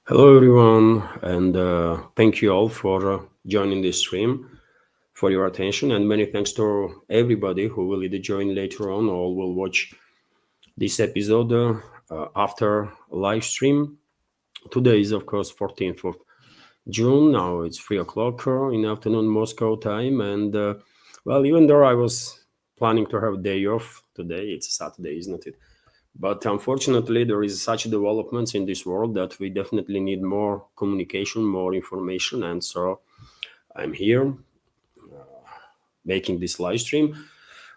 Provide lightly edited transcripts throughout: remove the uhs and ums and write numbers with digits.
Hello, everyone, and thank you all for joining this stream, for your attention, and many thanks to everybody who will either join later on or will watch this episode after live stream. Today is, of course, 14th of June. Now it's 3 o'clock in afternoon Moscow time, and well, even though I was planning to have a day off today, it's Saturday, isn't it? But unfortunately, there is such developments in this world that we definitely need more communication, more information. And so I'm here making this live stream.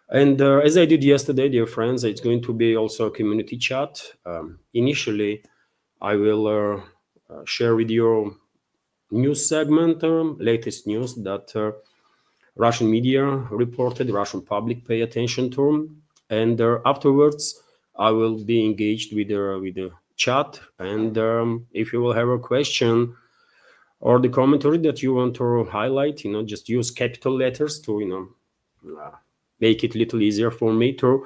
And as I did yesterday, dear friends, it's going to be also a community chat. Initially, I will share with you news segment, latest news that Russian media reported, Russian public pay attention to. And afterwards, I will be engaged with the chat, and if you will have a question or the commentary that you want to highlight, just use capital letters to make it a little easier for me to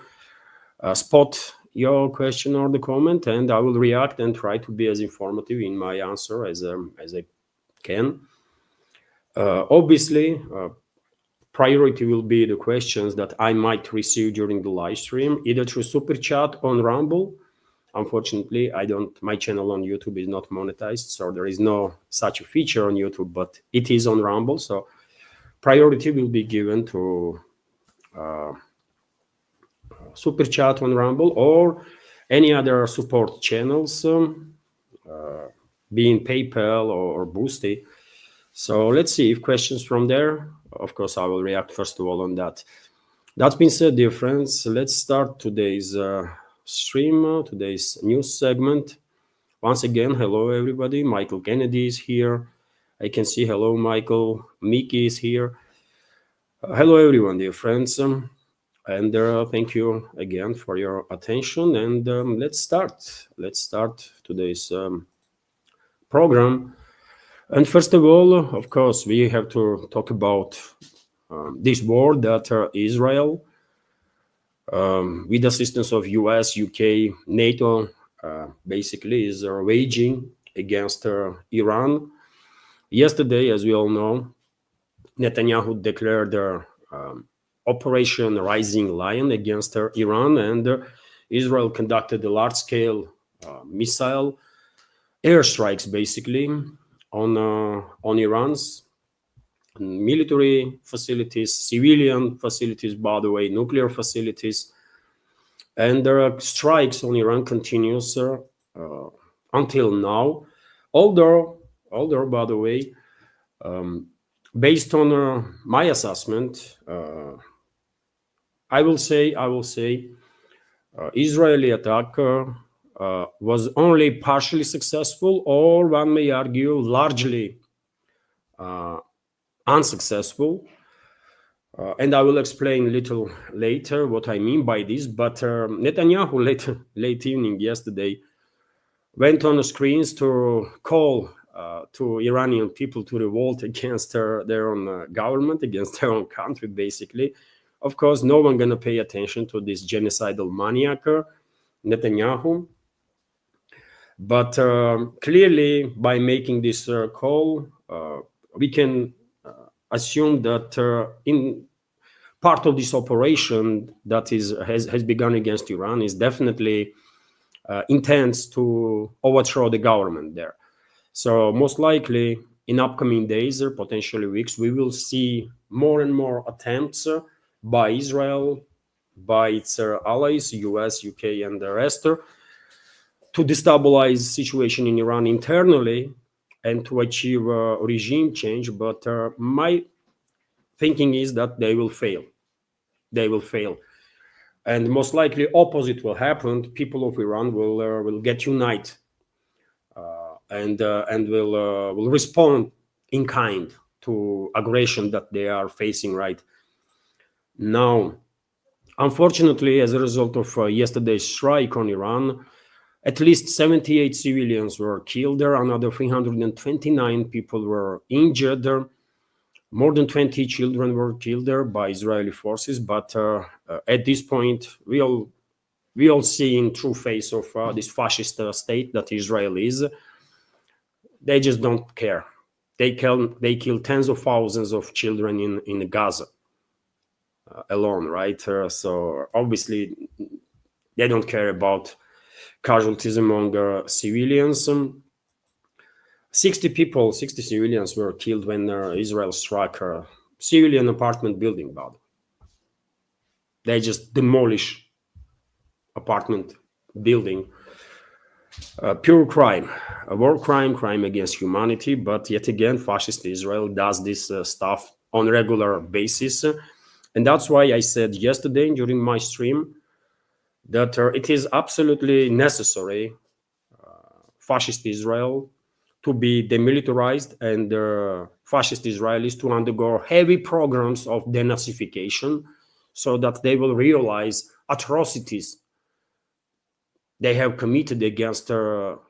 spot your question or the comment, and I will react and try to be as informative in my answer as I can. Obviously, priority will be the questions that I might receive during the live stream, either through super chat on Rumble. Unfortunately, my channel on YouTube is not monetized, so there is no such a feature on YouTube, but it is on Rumble. So priority will be given to super chat on Rumble or any other support channels, being PayPal or Boosty. So let's see if questions from there. Of course, I will react first of all on that. That being said, dear friends, let's start today's stream, today's news segment. Once again, hello everybody. Michael Kennedy is here. I can see hello, Michael. Mickey is here. Hello everyone, dear friends. And thank you again for your attention. And let's start. Let's start today's program. And first of all, of course, we have to talk about this war that Israel, with assistance of US, UK, NATO, basically is waging against Iran. Yesterday, as we all know, Netanyahu declared Operation Rising Lion against Iran, and Israel conducted a large-scale missile airstrikes, basically, on Iran's military facilities, civilian facilities, by the way, nuclear facilities, and there are strikes on Iran continues until now. Although, by the way, based on my assessment, I will say Israeli attack was only partially successful, or one may argue largely unsuccessful. And I will explain a little later what I mean by this. But Netanyahu late evening yesterday went on the screens to call to Iranian people to revolt against their own government, against their own country, basically. Of course, no one gonna pay attention to this genocidal maniac, Netanyahu. But clearly, by making this call, we can assume that in part of this operation that has begun against Iran is definitely intends to overthrow the government there. So most likely in upcoming days or potentially weeks, we will see more and more attempts by Israel, by its allies, US, UK, and the rest, to destabilize situation in Iran internally and to achieve regime change. But my thinking is that they will fail. They will fail. And most likely opposite will happen. People of Iran will get united and will respond in kind to aggression that they are facing right now. Unfortunately, as a result of yesterday's strike on Iran, at least 78 civilians were killed there, another 329 people were injured there. More than 20 children were killed there by Israeli forces. But at this point, we all seeing true face of this fascist state that Israel is. they just don't care. They kill tens of thousands of children in Gaza alone, right? So obviously they don't care about casualties among civilians. 60 civilians were killed when Israel struck a civilian apartment building. By the way, they just demolish apartment building. Pure crime, a war crime against humanity. But yet again, fascist Israel does this stuff on a regular basis. And that's why I said yesterday during my stream that it is absolutely necessary, fascist Israel to be demilitarized, and fascist Israelis to undergo heavy programs of denazification so that they will realize atrocities they have committed against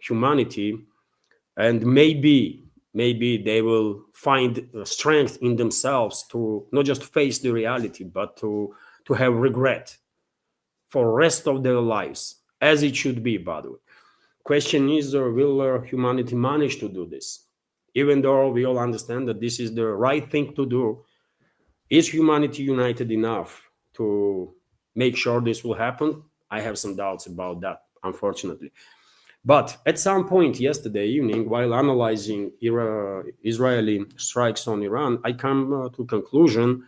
humanity, and maybe they will find strength in themselves to not just face the reality, but to have regret for the rest of their lives, as it should be, by the way. Question is, will humanity manage to do this? Even though we all understand that this is the right thing to do, is humanity united enough to make sure this will happen? I have some doubts about that, unfortunately. But at some point yesterday evening, while analyzing Israeli strikes on Iran, I come to conclusion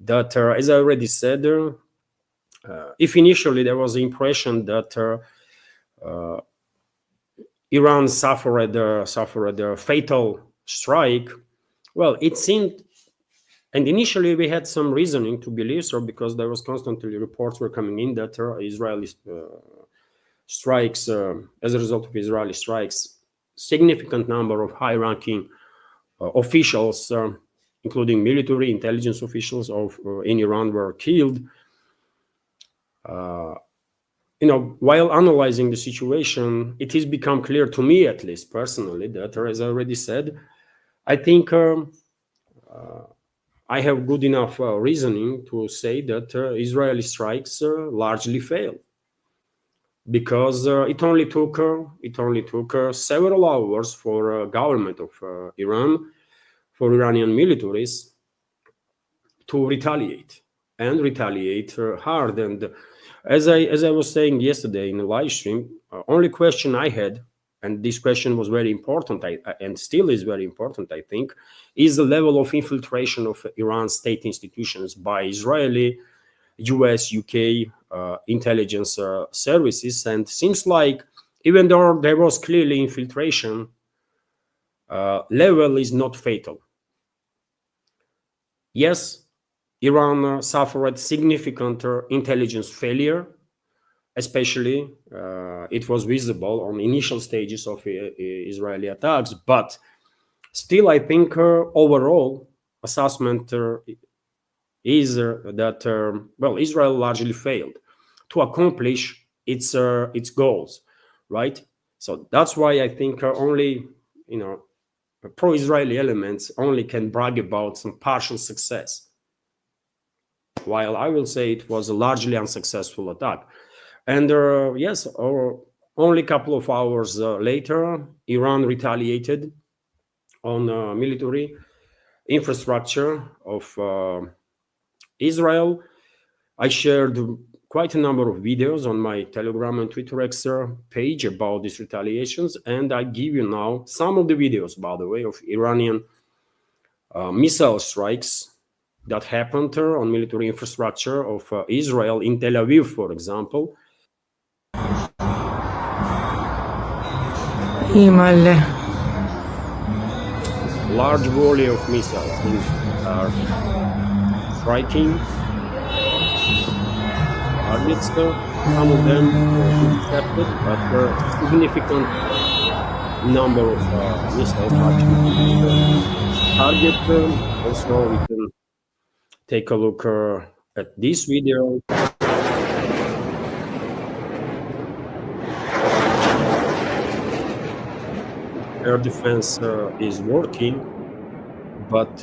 that, as I already said, if initially there was the impression that Iran suffered a fatal strike, well, it seemed, and initially we had some reasoning to believe so, because there was constantly reports were coming in that Israeli strikes, as a result of Israeli strikes, significant number of high-ranking officials, including military intelligence officials in Iran, were killed. While analyzing the situation, it has become clear to me, at least personally, that, as I already said, I think I have good enough reasoning to say that Israeli strikes largely failed, because it only took several hours for government of Iran, for Iranian militaries, to retaliate hard. And as I was saying yesterday in the live stream, only question I had, and this question was very important, and still is very important, I think, is the level of infiltration of Iran's state institutions by Israeli, US, UK intelligence services. And seems like, even though there was clearly infiltration, level is not fatal. Yes, Iran suffered significant intelligence failure, especially it was visible on initial stages of Israeli attacks. But still, I think overall assessment is that Israel largely failed to accomplish its goals, right? So that's why I think only pro-Israeli elements only can brag about some partial success, while I will say it was a largely unsuccessful attack. And yes, only a couple of hours later, Iran retaliated on military infrastructure of Israel. I shared quite a number of videos on my Telegram and Twitter X page about these retaliations, and I give you now some of the videos, by the way, of Iranian missile strikes that happened on military infrastructure of Israel in Tel Aviv, for example. Large volley of missiles are striking targets. Some of them intercepted, but a significant number of missiles actually target. Also, we can take a look at this video. Air defense is working, but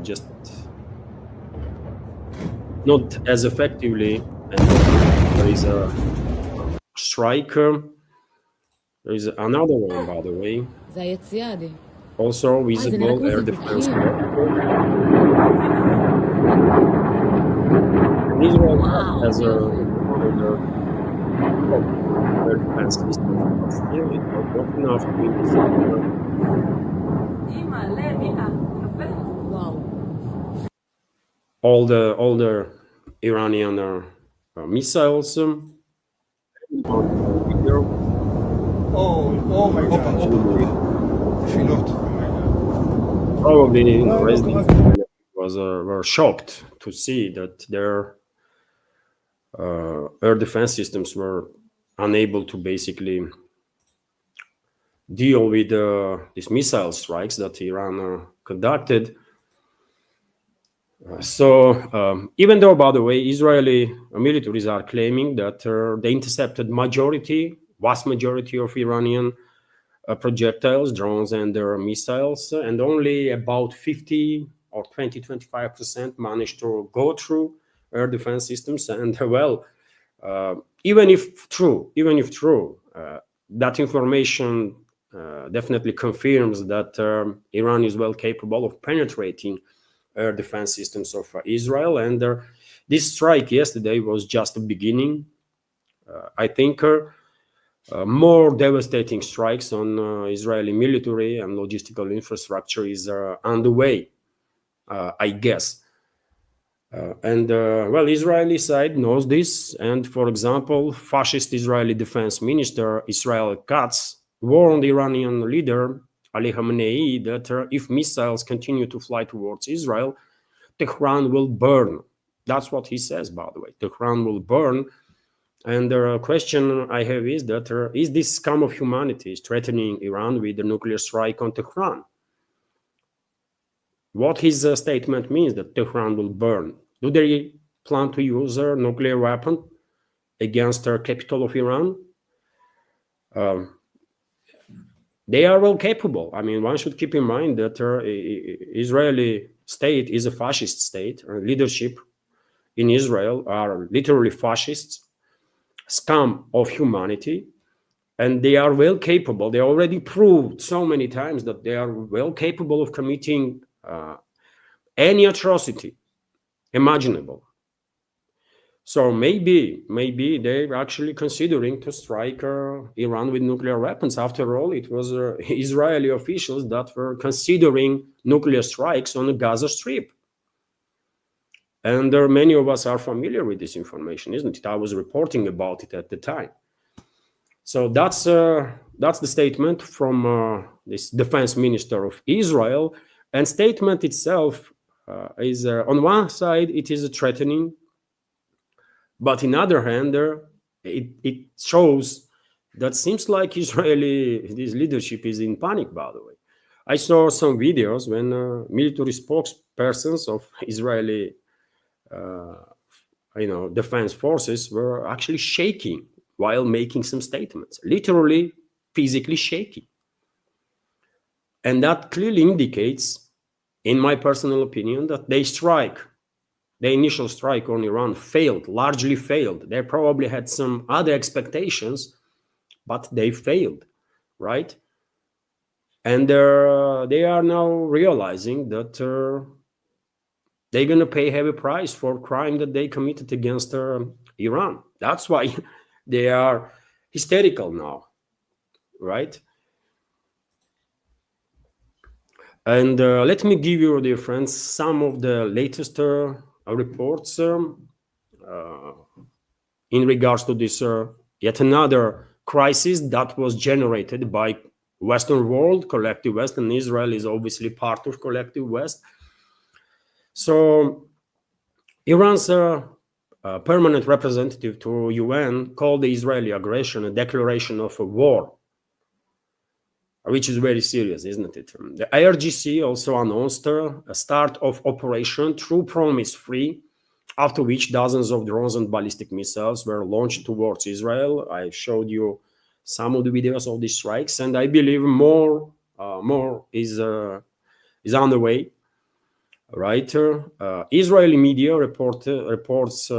just not as effectively. And there is a strike There is another one, by the way, زايد زيادة. also زين visible air ركوزي defense تدخين. network. And Israel has one of the top air defense systems, but still it was not enough to intercept واو. all the Iranian missiles. Video Oh my god. في نوت. probably residents were shocked to see that their air defense systems were unable to basically deal with these missile strikes that Iran conducted. Even though, by the way, Israeli militaries are claiming that they intercepted vast majority of Iranian projectiles, drones, and their missiles, and only about 50 or 20-25% managed to go through air defense systems. And well, even if true, that information definitely confirms that Iran is well capable of penetrating air defense systems of Israel. And this strike yesterday was just the beginning. I think more devastating strikes on Israeli military and logistical infrastructure is underway, I guess. Well, Israeli side knows this. And for example, fascist Israeli defense minister Israel Katz warned Iranian leader Ali Khamenei that if missiles continue to fly towards Israel, Tehran will burn. That's what he says, by the way. Tehran will burn. And the question I have is that is this scum of humanity threatening Iran with a nuclear strike on Tehran? What his statement means, that Tehran will burn. Do they plan to use a nuclear weapon against the capital of Iran? They are well capable. I mean, one should keep in mind that Israeli state is a fascist state. Leadership in Israel are literally fascists, scum of humanity, and they are well capable. They already proved so many times that they are well capable of committing any atrocity imaginable. So maybe they're actually considering to strike Iran with nuclear weapons. After all, it was Israeli officials that were considering nuclear strikes on the Gaza Strip. And many of us are familiar with this information, isn't it? I was reporting about it at the time. So that's the statement from this defense minister of Israel. And statement itself is, on one side, it is threatening. But on the other hand, it shows that seems like this leadership is in panic, by the way. I saw some videos when military spokespersons of Israeli defense forces were actually shaking while making some statements, literally physically shaking. And that clearly indicates, in my personal opinion, that the initial strike on Iran largely failed. They probably had some other expectations, but they failed, right? And they are now realizing that they're going to pay a heavy price for crime that they committed against Iran. That's why they are hysterical now, right? And let me give you, dear friends, some of the latest reports in regards to this yet another crisis that was generated by Western world, collective West, and Israel is obviously part of collective West. So Iran's permanent representative to UN called the Israeli aggression a declaration of a war, which is very serious, isn't it? The IRGC also announced a start of Operation True Promise Free, after which dozens of drones and ballistic missiles were launched towards Israel. I showed you some of the videos of these strikes, and I believe more is on the way. right? Israeli media reports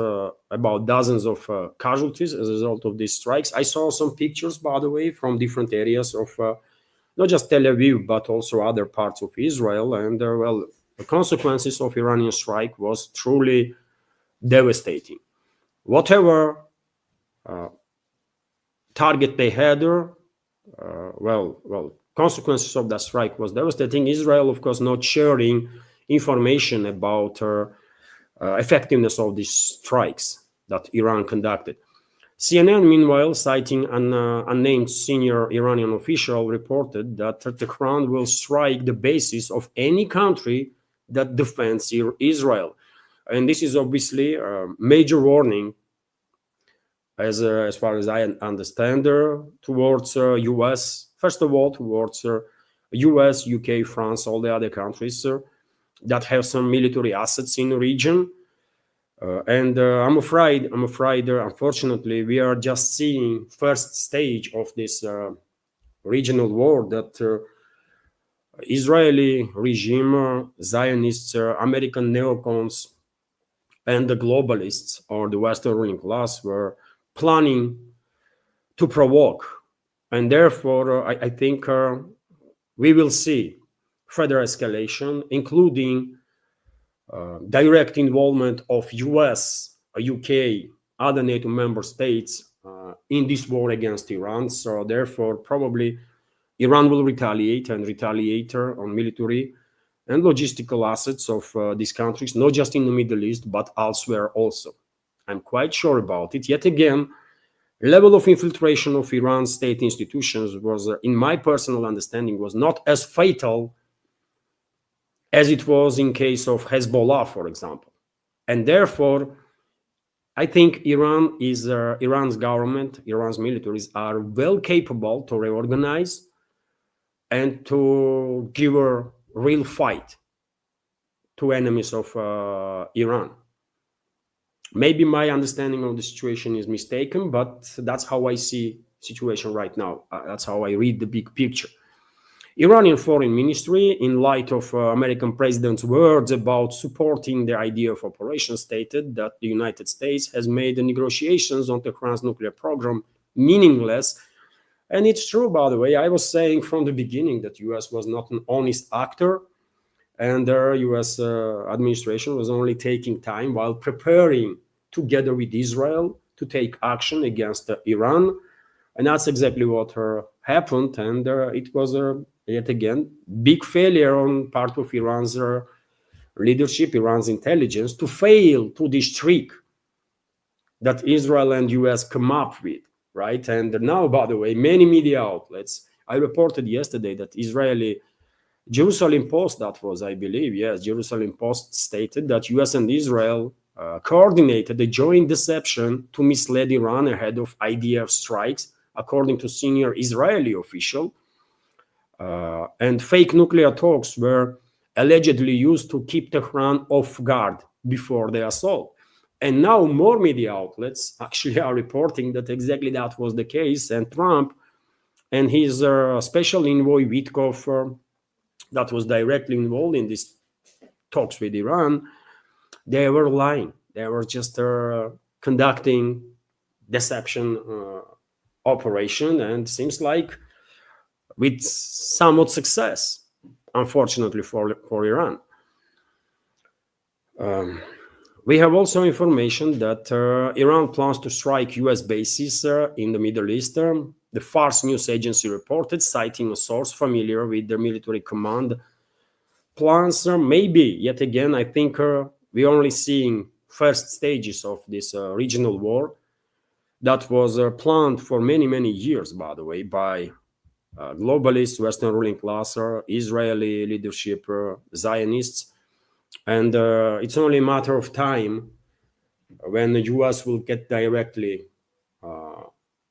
about dozens of casualties as a result of these strikes. I saw some pictures, by the way, from different areas of not just Tel Aviv, but also other parts of Israel. And well, the consequences of Iranian strike was truly devastating. Whatever target they had, consequences of that strike was devastating. Israel, of course, not sharing information about effectiveness of these strikes that Iran conducted. CNN, meanwhile, citing an unnamed senior Iranian official, reported that Tehran will strike the basis of any country that defends Israel. And this is obviously a major warning, as far as I understand, towards US, first of all, towards US, UK, France, all the other countries that have some military assets in the region. And I'm afraid, unfortunately, we are just seeing first stage of this regional war that Israeli regime, Zionists, American neocons, and the globalists or the Western ruling class were planning to provoke. And therefore, I think we will see further escalation, including direct involvement of US, UK, other NATO member states in this war against Iran. So therefore, probably Iran will retaliate on military and logistical assets of these countries, not just in the Middle East, but elsewhere also. I'm quite sure about it. Yet again, level of infiltration of Iran's state institutions was, in my personal understanding, was not as fatal as it was in case of Hezbollah, for example. And therefore, I think Iran's government, Iran's militaries are well capable to reorganize and to give a real fight to enemies of Iran. Maybe my understanding of the situation is mistaken, but that's how I see situation right now. That's how I read the big picture. Iranian foreign ministry, in light of American president's words about supporting the idea of operation, stated that the United States has made the negotiations on Tehran's nuclear program meaningless. And it's true, by the way. I was saying from the beginning that US was not an honest actor, and the US administration was only taking time while preparing together with Israel to take action against Iran. And that's exactly what happened. And it was, yet again, big failure on part of Iran's leadership, Iran's intelligence, to fail to this trick that Israel and US come up with, right? And now, by the way, many media outlets, I reported yesterday that Israeli Jerusalem Post, that was, I believe, yes, Jerusalem Post stated that US and Israel coordinated a joint deception to mislead Iran ahead of IDF strikes, according to senior Israeli official. And fake nuclear talks were allegedly used to keep Tehran off guard before the assault. And now more media outlets actually are reporting that exactly that was the case. And Trump and his special envoy Witkoff, that was directly involved in these talks with Iran, they were lying. They were just conducting deception operation, and seems like with somewhat success, unfortunately for Iran. We have also information that Iran plans to strike US bases in the Middle East. The Fars news agency reported, citing a source familiar with their military command plans. Maybe, yet again, I think we're only seeing first stages of this regional war that was planned for many, many years, by the way, by globalists, Western ruling class, Israeli leadership, Zionists. And it's only a matter of time when the US will get directly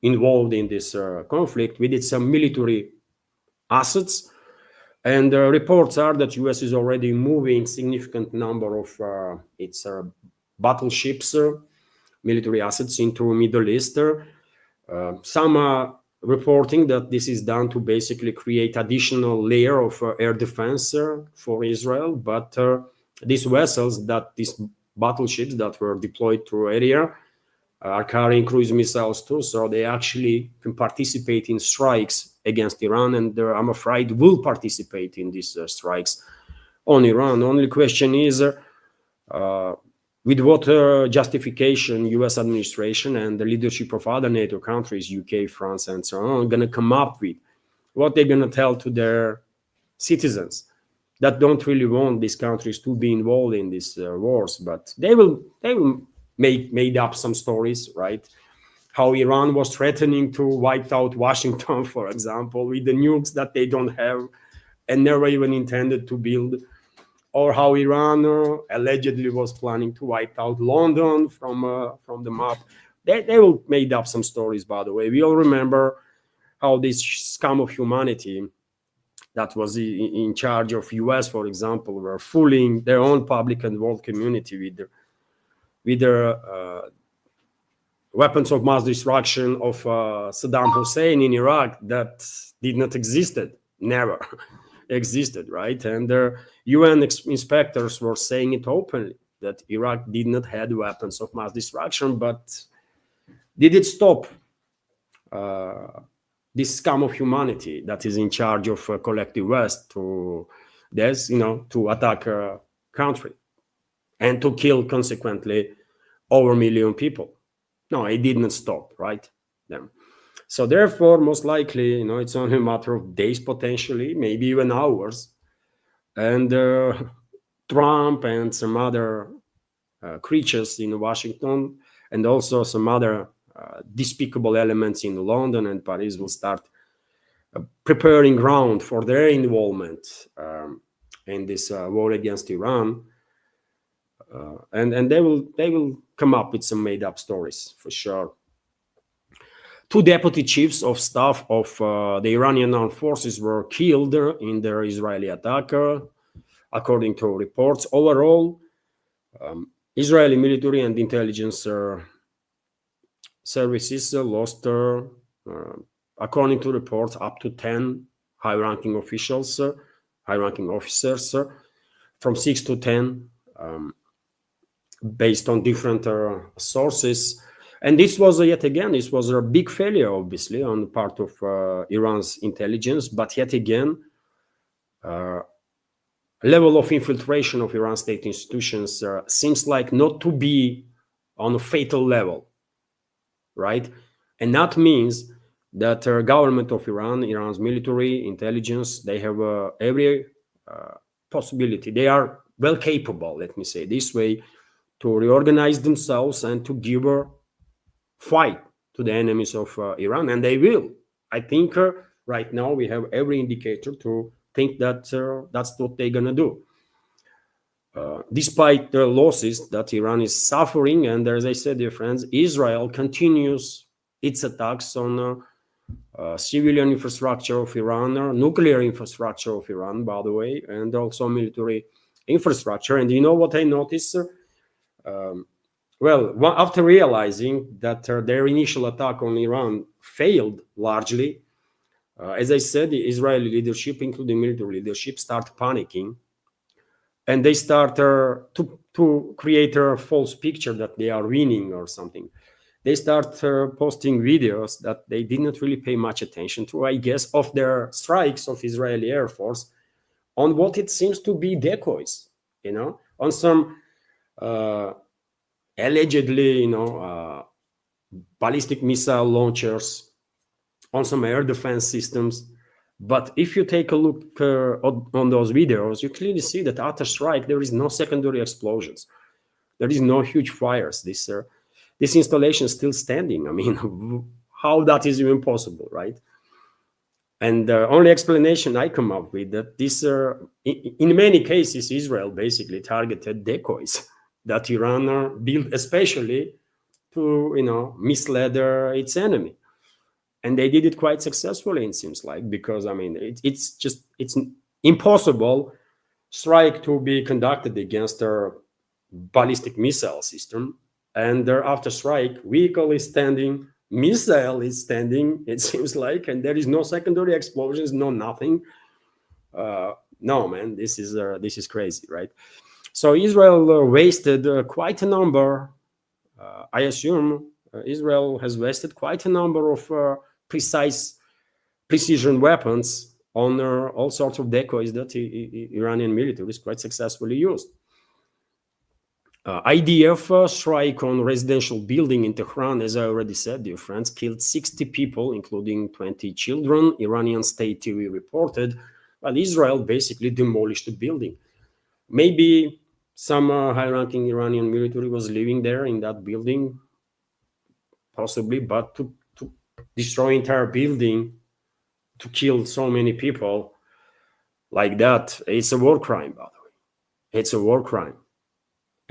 involved in this conflict with its military assets. And reports are that US is already moving significant number of its battleships, military assets into Middle East. Some are reporting that this is done to basically create additional layer of air defense for Israel. But these vessels, these battleships that were deployed to area are carrying cruise missiles too, so they actually can participate in strikes against Iran, and I'm afraid will participate in these strikes on Iran. Only question is with what justification US administration and the leadership of other NATO countries, UK, France, and so on, are going to come up with, what they're going to tell to their citizens that don't really want these countries to be involved in these wars, but they will made up some stories, right? How Iran was threatening to wipe out Washington, for example, with the nukes that they don't have and never even intended to build, or how Iran allegedly was planning to wipe out London from the map. They will made up some stories, by the way. We all remember how this scum of humanity that was in charge of US, for example, were fooling their own public and world community with their weapons of mass destruction of Saddam Hussein in Iraq that did not existed, never existed, right? And their UN inspectors were saying it openly that Iraq did not have weapons of mass destruction, but did it stop this scum of humanity that is in charge of collective West to attack a country and to kill consequently over 1 million people? No, it did not stop, right? Then, so therefore, most likely, it's only a matter of days, potentially, maybe even hours, and Trump and some other creatures in Washington, and also some other despicable elements in London and Paris will start preparing ground for their involvement in this war against Iran, and they will come up with some made-up stories for sure. 2 deputy chiefs of staff of the Iranian armed forces were killed in the Israeli attack, according to reports. Overall, Israeli military and intelligence services lost, according to reports, up to 10 high-ranking officials, high-ranking officers, from 6 to 10, based on different sources. And this was yet again, this was a big failure, obviously, on the part of Iran's intelligence. But yet again, level of infiltration of Iran state institutions seems like not to be on a fatal level, right? And that means that the government of Iran, Iran's military intelligence, they have every possibility. They are well capable, let me say this way, to reorganize themselves and to give a fight to the enemies of Iran, and they will. I think right now we have every indicator to think that that's what they're gonna do. Despite the losses that Iran is suffering, and as I said, dear friends, Israel continues its attacks on civilian infrastructure of Iran, nuclear infrastructure of Iran, by the way, and also military infrastructure. And you know what I noticed? After realizing that their initial attack on Iran failed largely, as I said, the Israeli leadership, including military leadership, start panicking, and they start to create a false picture that they are winning or something. They start posting videos that they did not really pay much attention to, I guess, of their strikes of Israeli Air Force on what it seems to be decoys, on some allegedly, ballistic missile launchers, on some air defense systems. But if you take a look on those videos, you clearly see that after strike, there is no secondary explosions. There is no huge fires. This installation is still standing. I mean, how that is even possible, right? And the only explanation I come up with that this, in many cases, Israel basically targeted decoys that Iran built especially to, mislead its enemy. And they did it quite successfully, it seems like, because, I mean, it's impossible strike to be conducted against a ballistic missile system. And their after strike, vehicle is standing, missile is standing, it seems like, and there is no secondary explosions, no nothing. No, man, this is crazy, right? So Israel wasted quite a number. I assume Israel has wasted quite a number of precision weapons on all sorts of decoys that Iranian military is quite successfully used. IDF strike on residential building in Tehran, as I already said, dear friends, killed 60 people, including 20 children. Iranian state TV reported, while Israel basically demolished the building. Maybe some high-ranking Iranian military was living there in that building, possibly, but to destroy entire building, to kill so many people like that, it's a war crime, by the way. It's a war crime.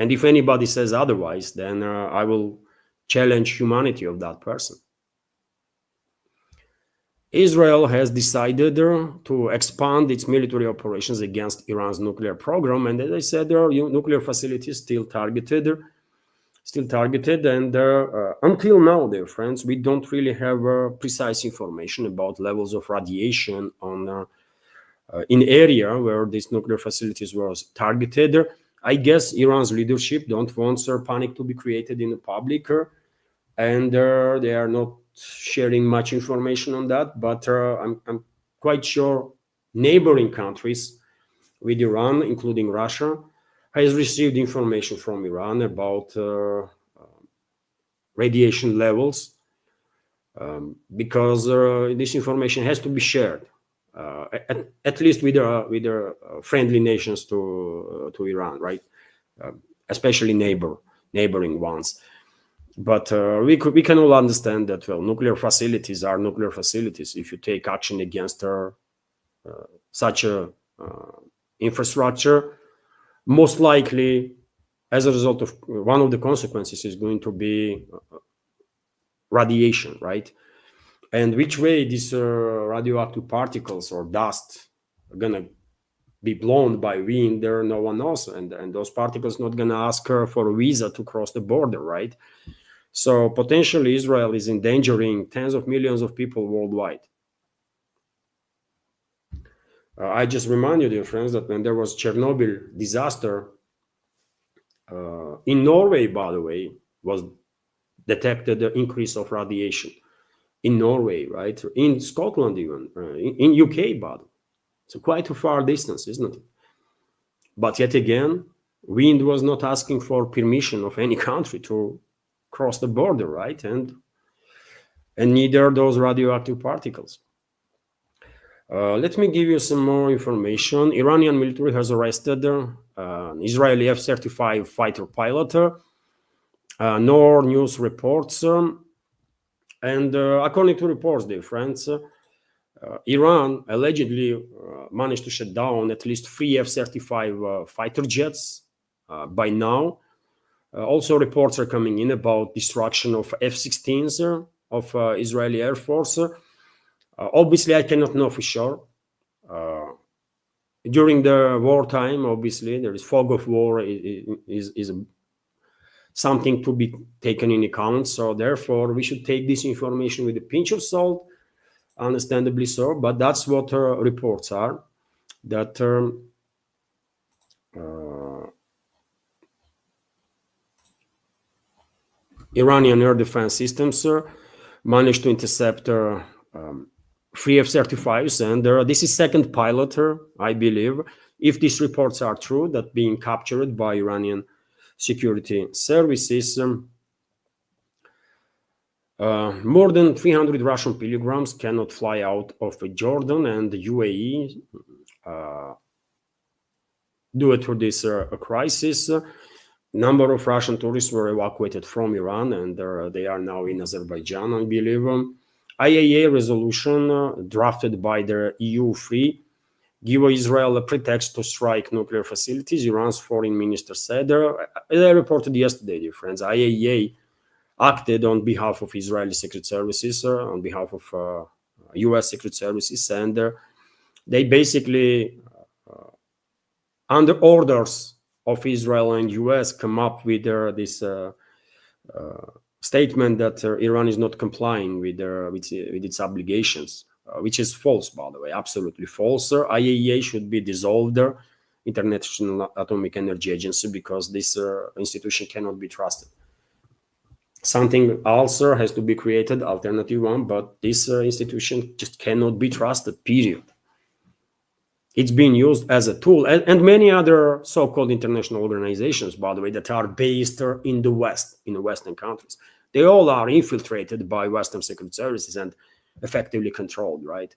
And if anybody says otherwise, then I will challenge humanity of that person. Israel has decided to expand its military operations against Iran's nuclear program, and as I said, there are nuclear facilities still targeted. And until now, dear friends, we don't really have precise information about levels of radiation on in area where these nuclear facilities was targeted. I guess Iran's leadership don't want panic to be created in the public, and they are not sharing much information on that. But I'm quite sure neighboring countries with Iran, including Russia, has received information from Iran about radiation levels, because this information has to be shared, at least with their friendly nations to Iran, right? Especially neighboring ones. But we can all understand that, well, nuclear facilities are nuclear facilities. If you take action against such a infrastructure, most likely, as a result of one of the consequences is going to be radiation, right? And which way these radioactive particles or dust are gonna be blown by wind, there no one knows, and those particles not gonna ask her for a visa to cross the border, right? So potentially Israel is endangering tens of millions of people worldwide. I just remind you, dear friends, that when there was Chernobyl disaster, in Norway, by the way, was detected the increase of radiation. In Norway, right? In Scotland even, in UK, but it's quite a far distance, isn't it? But yet again, wind was not asking for permission of any country to cross the border, right? And neither those radioactive particles. Let me give you some more information. Iranian military has arrested an Israeli F-35 fighter pilot. NOR news reports, and according to reports, dear friends, Iran allegedly managed to shut down at least 3 F-35 fighter jets by now. Also, reports are coming in about destruction of F-16s of Israeli Air Force. Obviously, I cannot know for sure. During the wartime, obviously, there is fog of war is something to be taken in account. So therefore, we should take this information with a pinch of salt, understandably so. But that's what reports are, that Iranian air defense systems managed to intercept 3 F-35s, and this is second pilot, I believe, if these reports are true, that being captured by Iranian security services. More than 300 Russian pilgrims cannot fly out of Jordan and the UAE due to this crisis. Number of Russian tourists were evacuated from Iran, and they are now in Azerbaijan, I believe. IAEA resolution drafted by the EU3 give Israel a pretext to strike nuclear facilities, Iran's foreign minister said. As I reported yesterday, dear friends, IAEA acted on behalf of Israeli Secret Services, on behalf of US Secret Services, and they basically, under orders of Israel and US, come up with this statement that Iran is not complying with its obligations, which is false, by the way, absolutely false. IAEA should be dissolved International Atomic Energy Agency, because this institution cannot be trusted. Something else has to be created, alternative one, but this institution just cannot be trusted, period. It's being used as a tool, and many other so-called international organizations, by the way, that are based in the West, in the Western countries. They all are infiltrated by Western secret services and effectively controlled, right?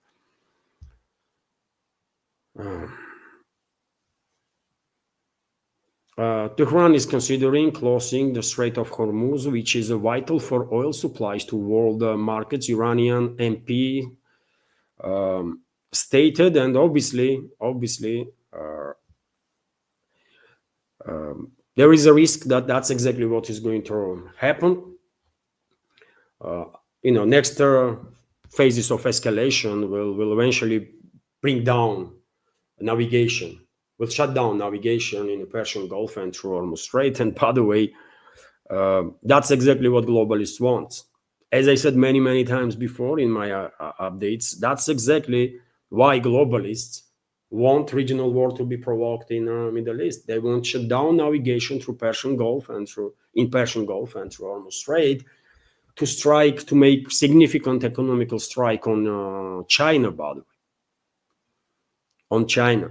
Tehran is considering closing the Strait of Hormuz, which is vital for oil supplies to world markets. Iranian MP stated, and obviously, there is a risk that that's exactly what is going to happen. Next phases of escalation will eventually bring down navigation, will shut down navigation in the Persian Gulf and through Hormuz Strait. And by the way, that's exactly what globalists want. As I said many times before in my updates, that's exactly why globalists want regional war to be provoked in the Middle East. They want shut down navigation through Persian Gulf and through Hormuz Strait, to make significant economical strike on China, by the way. On China.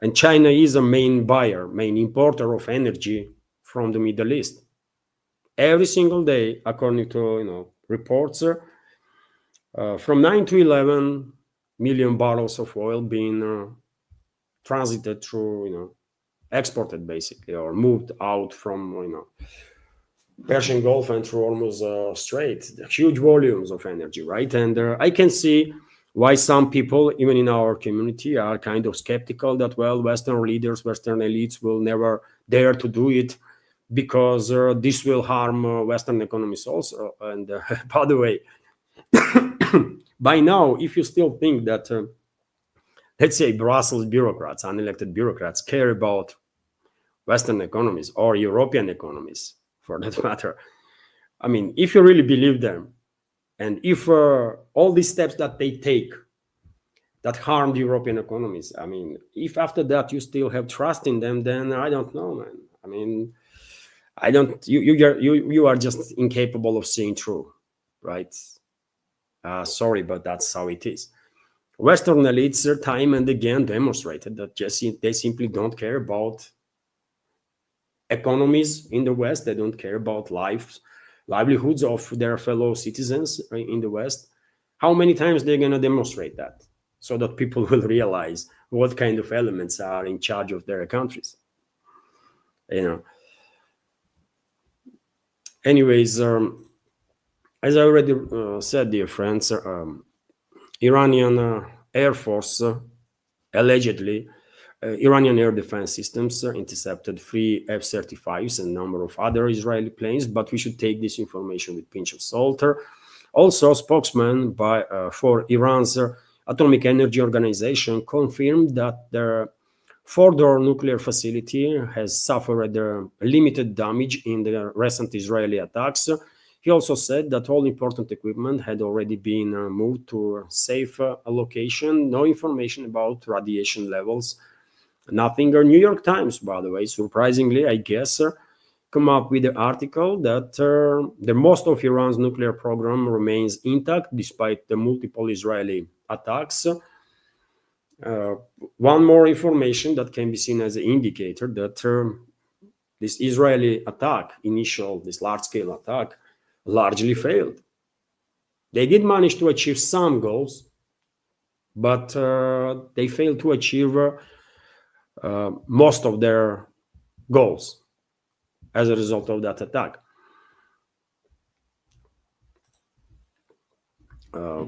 And China is a main buyer, main importer of energy from the Middle East. Every single day, according to reports, from 9 to 11 million barrels of oil being transited through, exported basically, or moved out from, Persian Gulf and through Hormuz Strait. Huge volumes of energy, right? And I can see why some people, even in our community, are kind of skeptical that, well, Western leaders, Western elites will never dare to do it because this will harm Western economies also. And by the way, by now, if you still think that, let's say, Brussels bureaucrats, unelected bureaucrats, care about Western economies or European economies, for that matter, I mean, if you really believe them, and if all these steps that they take that harm the European economies, I mean, if after that you still have trust in them, then I don't know, man. I mean, you are just incapable of seeing through, right? Sorry, but that's how it is. Western elites time and again demonstrated that they simply don't care about economies in the West. They don't care about livelihoods of their fellow citizens in the West. How many times they're going to demonstrate that so that people will realize what kind of elements are in charge of their countries? Anyways, as I already said, dear friends, Iranian Air Force allegedly Iranian air defense systems intercepted 3 F-35s and a number of other Israeli planes, but we should take this information with a pinch of salt. Also, a spokesman for Iran's Atomic Energy Organization confirmed that their Fordow nuclear facility has suffered limited damage in the recent Israeli attacks. He also said that all important equipment had already been moved to a safe location. No information about radiation levels. Nothing. New York Times, by the way, surprisingly, I guess, come up with the article that the most of Iran's nuclear program remains intact despite the multiple Israeli attacks. One more information that can be seen as an indicator that this Israeli attack, this large-scale attack, largely failed. They did manage to achieve some goals, but they failed to achieve most of their goals as a result of that attack.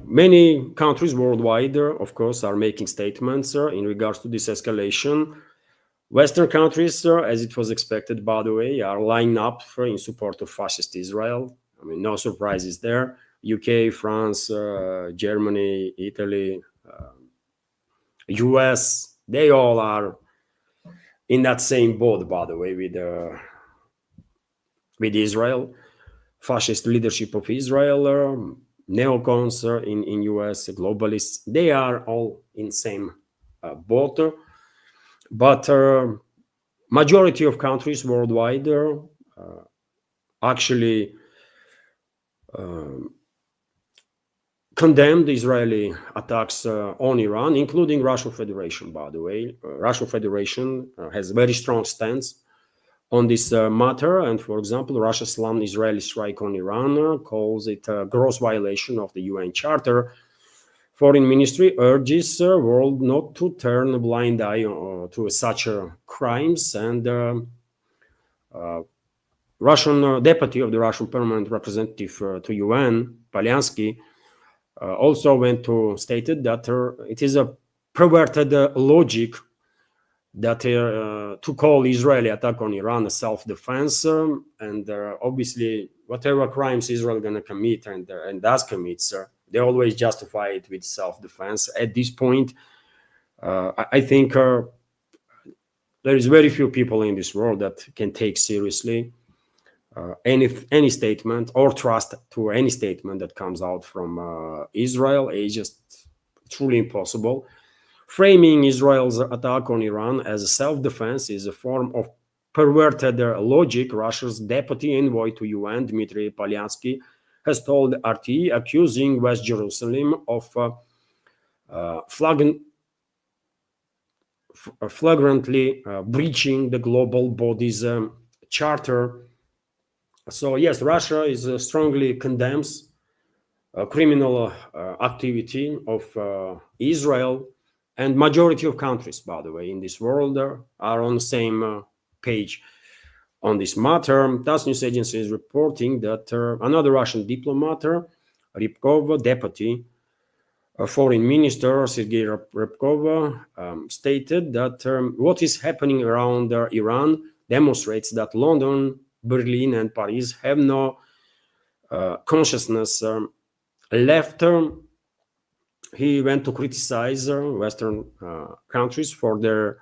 Many countries worldwide, of course, are making statements in regards to this escalation. Western countries, as it was expected, by the way, are lining up in support of fascist Israel. I mean, no surprises there. UK, France, Germany, Italy, US, they all are in that same boat, by the way, with Israel, fascist leadership of Israel, neocons in US, globalists, they are all in same boat. But majority of countries worldwide actually condemned Israeli attacks on Iran, including Russian Federation, by the way. Russian Federation has a very strong stance on this matter. And for example, Russia slammed Israeli strike on Iran, calls it a gross violation of the UN Charter. Foreign Ministry urges world not to turn a blind eye to such crimes. And Russian deputy of the Russian permanent representative to UN, Polyansky, also went to stated that it is a perverted logic that to call Israeli attack on Iran a self-defense, and obviously whatever crimes Israel gonna commit and does commit, they always justify it with self-defense. At this point, I think there is very few people in this world that can take seriously any statement or trust to any statement that comes out from Israel. It's just truly impossible. Framing Israel's attack on Iran as a self-defense is a form of perverted logic. Russia's deputy envoy to UN, Dmitry Polyansky, has told RT, accusing West Jerusalem of flagrantly breaching the global body's charter. So yes, Russia is strongly condemns criminal activity of Israel, and majority of countries, by the way, in this world are on the same page on this matter. TASS news agency is reporting that another Russian diplomat, Rybkov, deputy foreign minister Sergei Rybkov, stated that what is happening around Iran demonstrates that London, Berlin, and Paris have no consciousness left. He went to criticize Western countries for their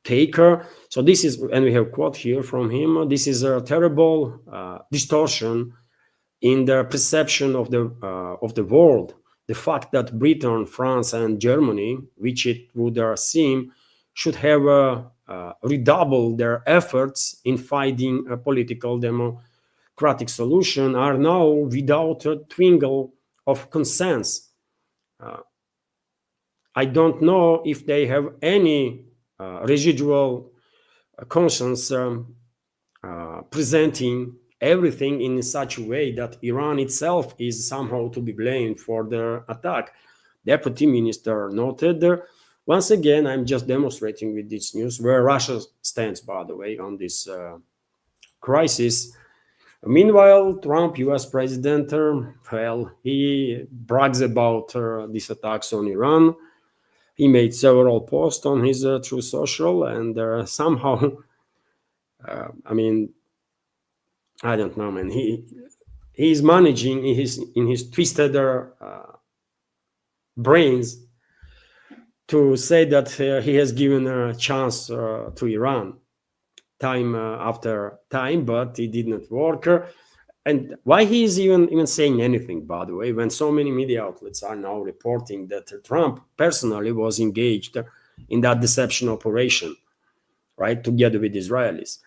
taker. So this is, and we have a quote here from him, this is a terrible distortion in the perception of the world. The fact that Britain, France, and Germany, which it would seem, should have redoubled their efforts in finding a political democratic solution, are now without a twinkle of conscience. I don't know if they have any residual conscience presenting everything in such a way that Iran itself is somehow to be blamed for the attack. Deputy Minister noted, once again, I'm just demonstrating with this news where Russia stands, by the way, on this crisis. Meanwhile, Trump, US president, well, he brags about these attacks on Iran. He made several posts on his Truth Social, and somehow, I mean, I don't know, man. He's managing in his twisted brains to say that he has given a chance to Iran time after time, but it did not work. And why he is even saying anything, by the way, when so many media outlets are now reporting that Trump personally was engaged in that deception operation, right, together with Israelis,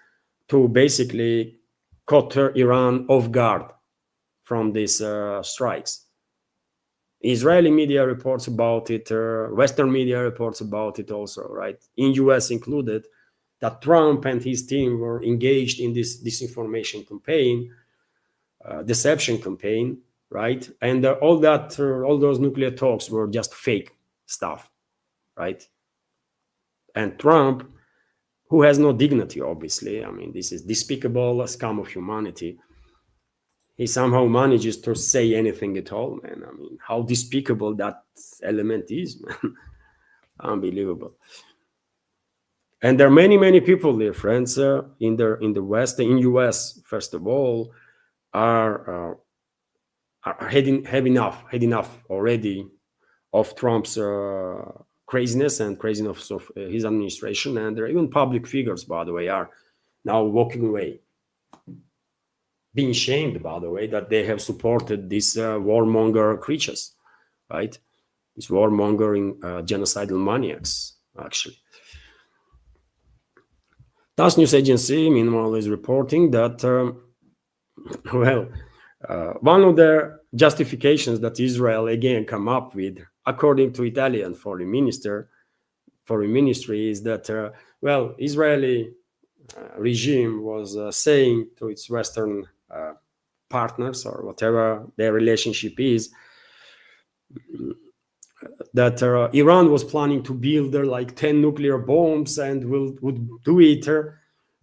to basically caught Iran off guard from these strikes. Israeli media reports about it, Western media reports about it also, right, in US included, that Trump and his team were engaged in this disinformation campaign, deception campaign, right? And all those nuclear talks were just fake stuff, right? And Trump, who has no dignity, obviously, I mean, this is despicable scum of humanity, he somehow manages to say anything at all, man. I mean, how despicable that element is, man. Unbelievable. And there are many people, dear friends, in the West, in US, first of all, are had enough already of Trump's craziness and craziness of his administration, and there are even public figures, by the way, are now walking away, being shamed, by the way, that they have supported these warmonger creatures, right? These warmongering genocidal maniacs, actually. TASS news agency, meanwhile, is reporting that, one of the justifications that Israel again come up with, according to Italian foreign ministry, is that, Israeli regime was saying to its Western partners, or whatever their relationship is, that Iran was planning to build like 10 nuclear bombs and would do it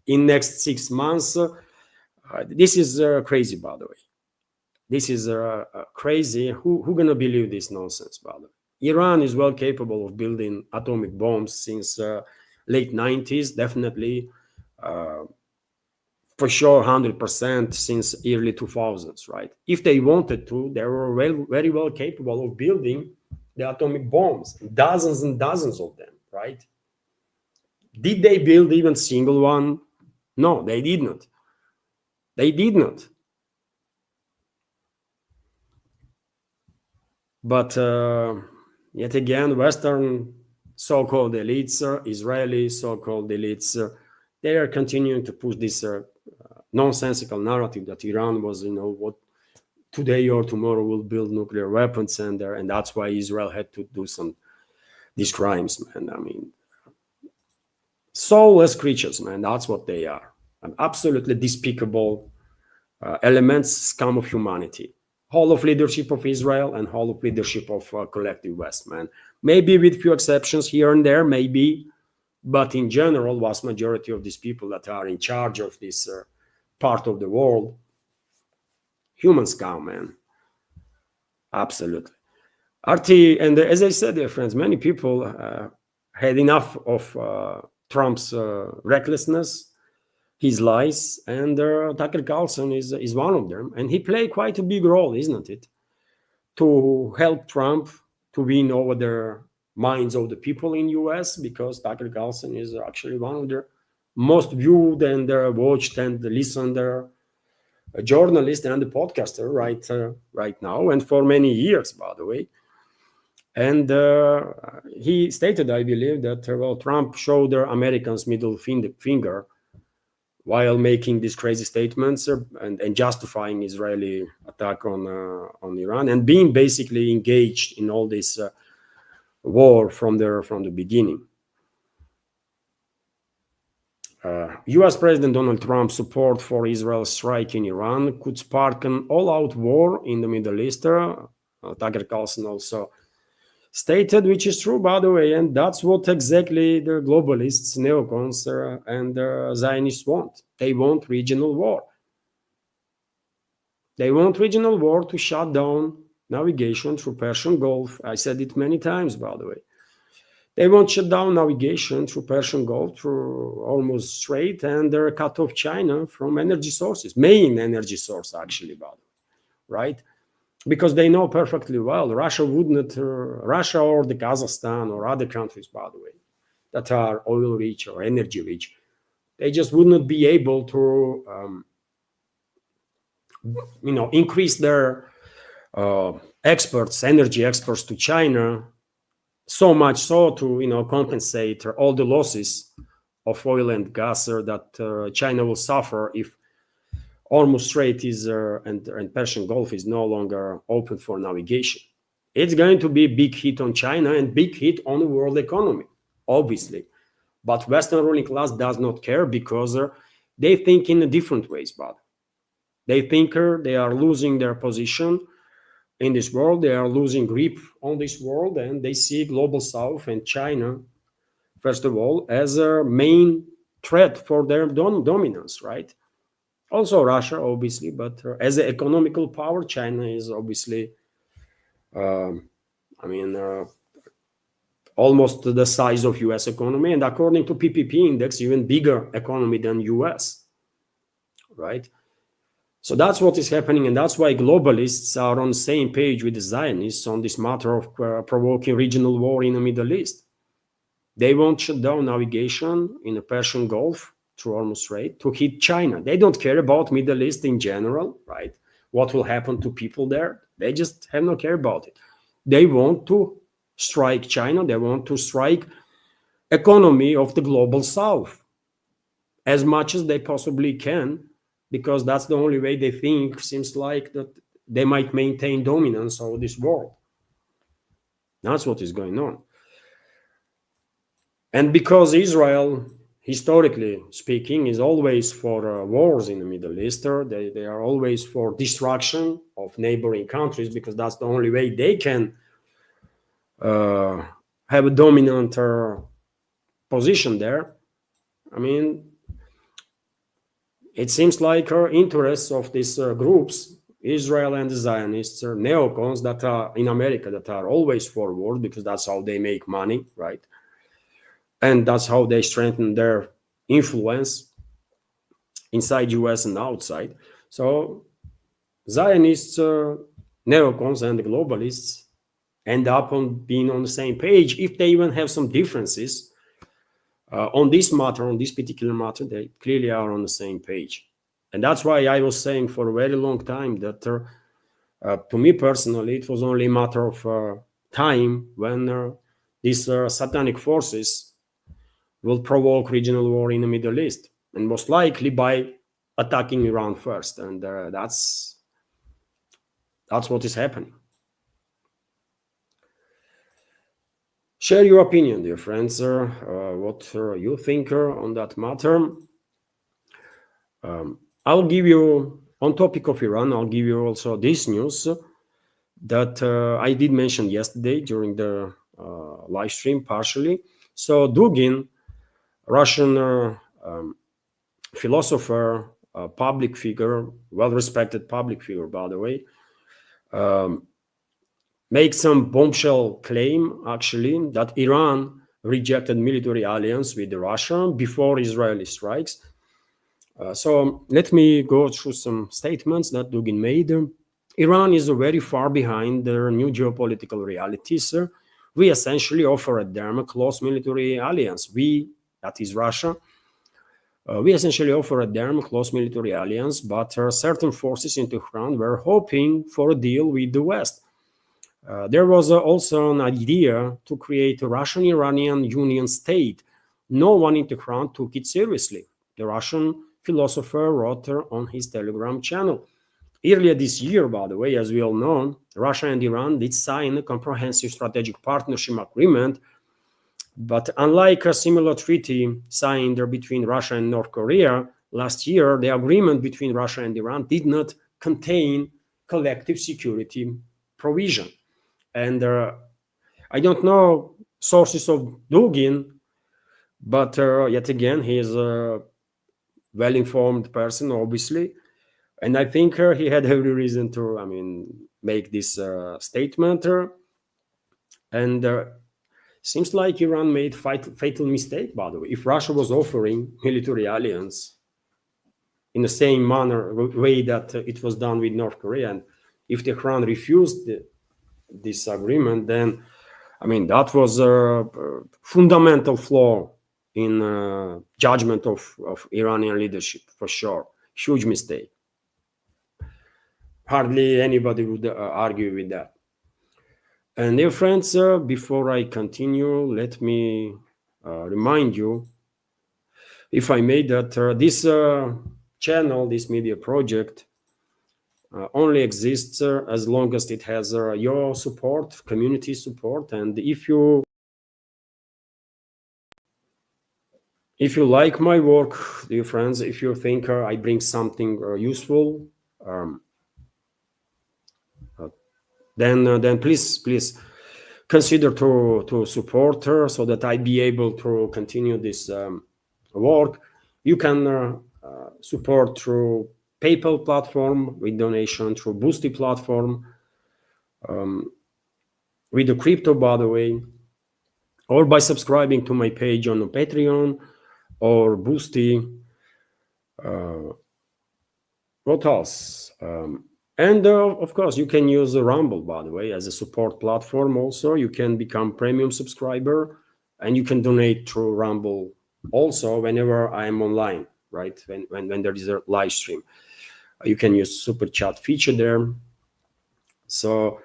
in next 6 months. This is crazy, by the way. This is crazy. Who gonna believe this nonsense, by the way? Iran is well capable of building atomic bombs since late 90s, definitely. For sure, 100% since early 2000s, right? If they wanted to, they were very well capable of building the atomic bombs, dozens and dozens of them, right? Did they build even single one? No, they did not. They did not. But yet again, Western so-called elites, Israeli so-called elites, they are continuing to push this nonsensical narrative that Iran was, what today or tomorrow will build nuclear weapons, and that's why Israel had to do these crimes, man. I mean, soulless creatures, man. That's what they are. Absolutely despicable elements, scum of humanity. Whole of leadership of Israel and whole of leadership of collective West, man. Maybe with few exceptions here and there, maybe, but in general, vast majority of these people that are in charge of this part of the world, human scum, man. Absolutely. RT, and as I said, dear friends, many people had enough of Trump's recklessness, his lies, and Tucker Carlson is one of them. And he played quite a big role, isn't it, to help Trump to win over the minds of the people in US, because Tucker Carlson is actually one of the most viewed and watched and listened journalist and the podcaster right now, and for many years, by the way. And he stated, I believe, that Trump showed the Americans middle finger while making these crazy statements and justifying Israeli attack on Iran, and being basically engaged in all this war from the beginning. US President Donald Trump's support for Israel's strike in Iran could spark an all-out war in the Middle East. Tucker Carlson also stated, which is true, by the way, and that's what exactly the globalists, neocons, and Zionists want. They want regional war. They want regional war to shut down navigation through Persian Gulf. I said it many times, by the way. They want to shut down navigation through Persian Gulf, through Hormuz Strait, and cut off China from energy sources, main energy source, actually, by the way, right? Because they know perfectly well Russia would not, Russia or the Kazakhstan or other countries, by the way, that are oil rich or energy rich, they just would not be able to, increase their energy exports to China, so much so to compensate all the losses of oil and gas that China will suffer if Hormuz Strait is and Persian Gulf is no longer open for navigation. It's going to be a big hit on China and big hit on the world economy, obviously. But Western ruling class does not care, because they think in different ways. But they think they are losing their position in this world. They are losing grip on this world, and they see Global South and China, first of all, as a main threat for their dominance, right? Also Russia, obviously, but as an economical power, China is obviously, almost the size of US economy, and according to PPP index, even bigger economy than US, right? So that's what is happening, and that's why globalists are on the same page with the Zionists on this matter of provoking regional war in the Middle East. They won't shut down navigation in the Persian Gulf through Hormuz Strait to hit China. They don't care about Middle East in general, right? What will happen to people there? They just have no care about it. They want to strike China. They want to strike economy of the global south as much as they possibly can, because that's the only way they think, seems like, that they might maintain dominance over this world. That's what is going on. And because Israel, historically speaking, is always for wars in the Middle East, they are always for destruction of neighboring countries, because that's the only way they can have a dominant position there. I mean, it seems like interests of these groups, Israel and the Zionists, neocons that are in America, that are always for war, because that's how they make money, right? And that's how they strengthen their influence inside US and outside. So Zionists, neocons, and the globalists end up on being on the same page. If they even have some differences on this matter, on this particular matter, they clearly are on the same page. And that's why I was saying for a very long time that to me personally, it was only a matter of time when these satanic forces will provoke regional war in the Middle East, and most likely by attacking Iran first. And that's what is happening. Share your opinion, dear friends, what you think on that matter. I'll give you, on topic of Iran, I'll give you also this news that I did mention yesterday during the live stream partially. So Dugin, Russian philosopher, public figure, well-respected public figure, by the way, makes some bombshell claim, actually, that Iran rejected military alliance with Russia before Israeli strikes. So let me go through some statements that Dugin made. Iran is very far behind their new geopolitical realities. We essentially offer them a close military alliance. We, that is Russia, we essentially offer them a close military alliance, but certain forces in Tehran were hoping for a deal with the West. There was also an idea to create a Russian-Iranian Union state. No one in Tehran took it seriously. The Russian philosopher wrote on his Telegram channel. Earlier this year, by the way, as we all know, Russia and Iran did sign a comprehensive strategic partnership agreement. But unlike a similar treaty signed between Russia and North Korea last year, the agreement between Russia and Iran did not contain collective security provision. And I don't know sources of Dugin, but yet again, he is a well-informed person, obviously. And I think he had every reason to, make this statement. And seems like Iran made fatal mistake, by the way. If Russia was offering military alliance in the same way that it was done with North Korea, and if Tehran refused this agreement, then that was a fundamental flaw in judgment of Iranian leadership, for sure. Huge mistake. Hardly anybody would argue with that. And dear friends, before I continue, let me remind you, if I may, that this channel, this media project, only exists as long as it has your support, community support. And if you like my work, dear friends, if you think I bring something useful, then please consider to support her so that I be able to continue this work. You can support through PayPal platform with donation, through Boosty platform, with the crypto, by the way, or by subscribing to my page on Patreon or Boosty. What else? And of course, you can use Rumble, by the way, as a support platform. Also, you can become premium subscriber, and you can donate through Rumble also whenever I am online, right? When there is a live stream, you can use super chat feature there. So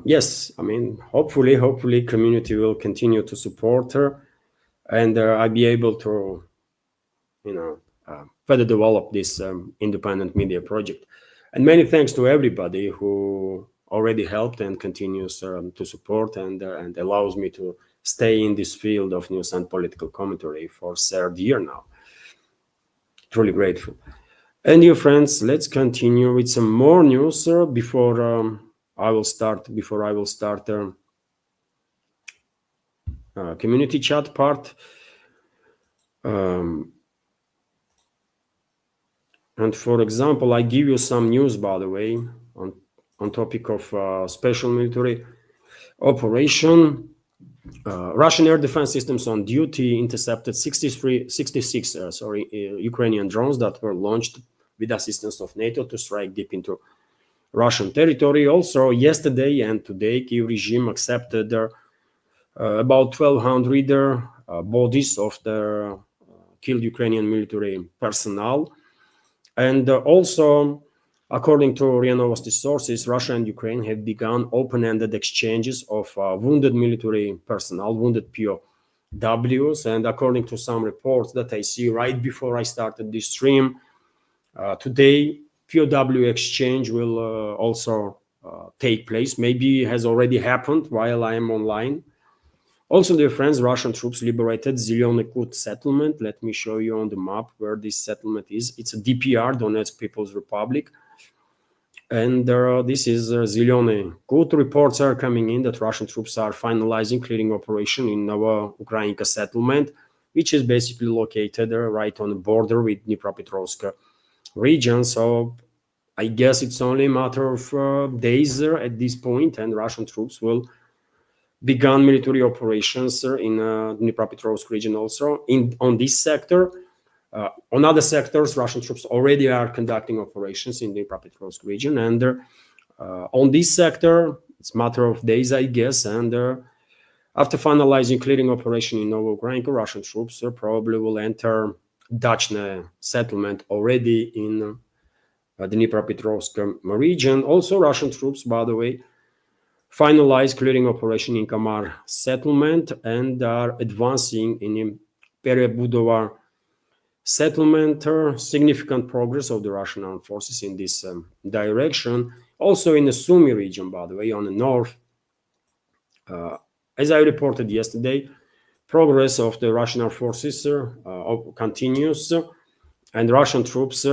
yes, hopefully community will continue to support her. and I'll be able to, further develop this independent media project. And many thanks to everybody who already helped and continues to support and allows me to stay in this field of news and political commentary for third year now. Truly grateful. And dear friends, let's continue with some more news before I will start community chat part. And for example, I give you some news, by the way, on topic of special military operation. Russian air defense systems on duty intercepted 66 Ukrainian drones that were launched with assistance of NATO to strike deep into Russian territory. Also, yesterday and today, Kyiv regime accepted about 1,200 bodies of the killed Ukrainian military personnel. And also, according to RIA Novosti sources, Russia and Ukraine have begun open-ended exchanges of wounded military personnel, wounded POWs. And according to some reports that I see right before I started this stream, today POW exchange will also take place. Maybe it has already happened while I am online. Also, dear friends, Russian troops liberated Zelyony Kut settlement. Let me show you on the map where this settlement is. It's a DPR, Donetsk People's Republic. And this is Zelyony Kut. Reports are coming in that Russian troops are finalizing clearing operation in Novoukrainka settlement, which is basically located right on the border with Dnipropetrovsk region. So I guess it's only a matter of days at this point, and Russian troops will began military operations in Dnipropetrovsk region also. On this sector, on other sectors, Russian troops already are conducting operations in the Dnipropetrovsk region. And on this sector, it's a matter of days, I guess. And after finalizing clearing operation in Novoukrainka, Russian troops probably will enter Dachne settlement already in the Dnipropetrovsk region. Also, Russian troops, by the way, finalized clearing operation in Kamar settlement and are advancing in Perebudova settlement. Significant progress of the Russian armed forces in this direction. Also in the Sumy region, by the way, on the north, as I reported yesterday, progress of the Russian armed forces continues, and Russian troops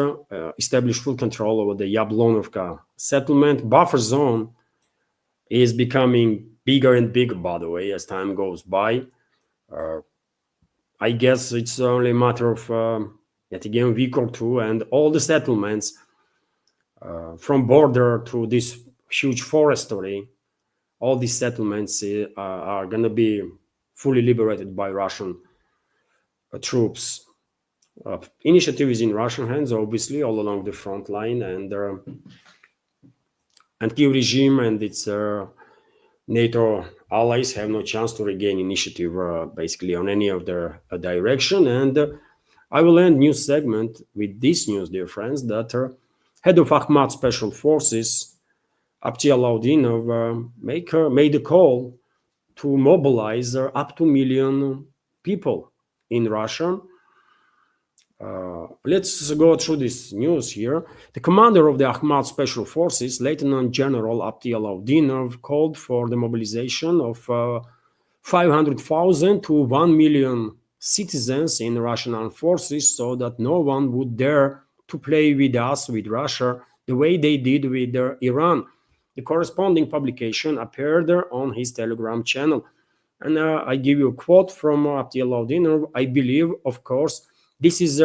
establish full control over the Yablonovka settlement. Buffer zone is becoming bigger and bigger, by the way, as time goes by. I guess it's only a matter of yet again a week or two, and all the settlements from border to this huge forestry, all these settlements are going to be fully liberated by Russian troops. Initiative is in Russian hands, obviously, all along the front line, and Kyiv regime and its NATO allies have no chance to regain initiative basically on any of their direction. And I will end news segment with this news, dear friends, that head of Akhmat Special Forces, Abtialaudinov, made a call to mobilize up to 1 million people in Russia. Let's go through this news here. The commander of the Akhmat Special Forces, Lieutenant General Abtialaudinov, called for the mobilization of 500,000 to 1 million citizens in Russian armed forces so that no one would dare to play with us, with Russia, the way they did with Iran. The corresponding publication appeared on his Telegram channel. And I give you a quote from Abtialaudinov. I believe, of course, this is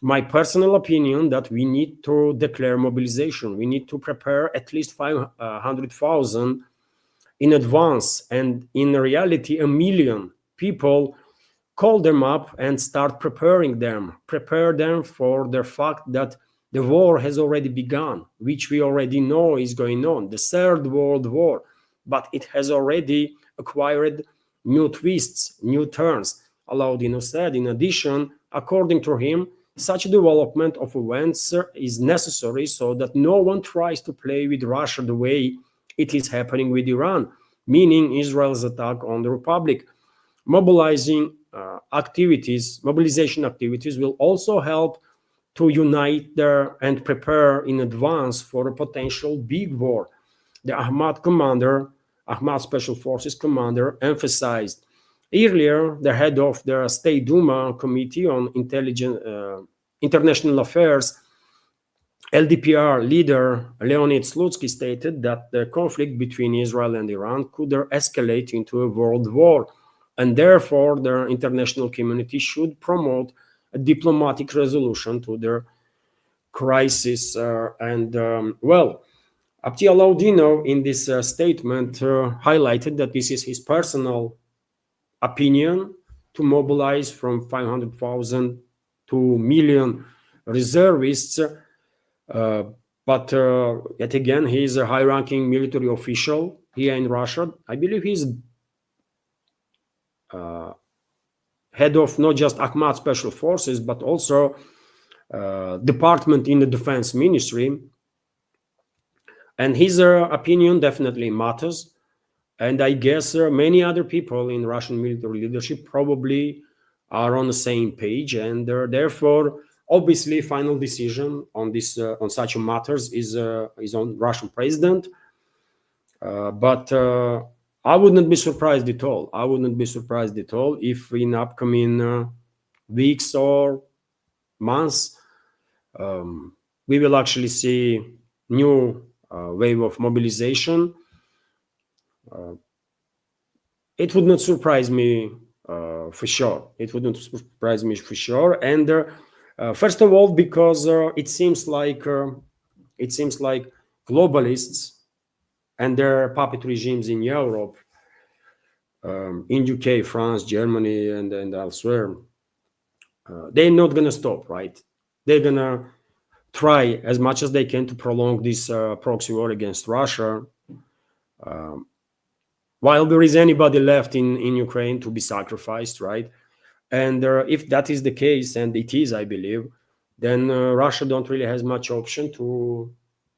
my personal opinion that we need to declare mobilization. We need to prepare at least 500,000 in advance. And in reality, 1 million people, call them up and start preparing them. Prepare them for the fact that the war has already begun, which we already know is going on, the Third World War. But it has already acquired new twists, new turns. Alaudinov said, in addition, according to him, such development of events is necessary so that no one tries to play with Russia the way it is happening with Iran, meaning Israel's attack on the Republic. Mobilizing activities, mobilization activities, will also help to unite there and prepare in advance for a potential big war. The Ahmad Special Forces commander, emphasized earlier, the head of the State Duma Committee on International Affairs, LDPR leader Leonid Slutsky, stated that the conflict between Israel and Iran could escalate into a world war, and therefore the international community should promote a diplomatic resolution to their crisis. Abdi Alaudinov in this statement highlighted that this is his personal opinion to mobilize from 500,000 to million reservists. But yet again, he is a high-ranking military official here in Russia. I believe he's head of not just Ahmad Special Forces, but also department in the Defense Ministry. And his opinion definitely matters. And I guess many other people in Russian military leadership probably are on the same page, and therefore, obviously, final decision on this on such matters is on Russian president. But I wouldn't be surprised at all. I wouldn't be surprised at all if in upcoming weeks or months we will actually see new wave of mobilization. It would not surprise me for sure. It wouldn't surprise me for sure. And first of all, because it seems like globalists and their puppet regimes in Europe, in UK, France, Germany, and elsewhere, they're not gonna stop, right? They're gonna try as much as they can to prolong this proxy war against Russia, while there is anybody left in Ukraine to be sacrificed, right? And if that is the case, and it is, I believe, then Russia don't really has much option to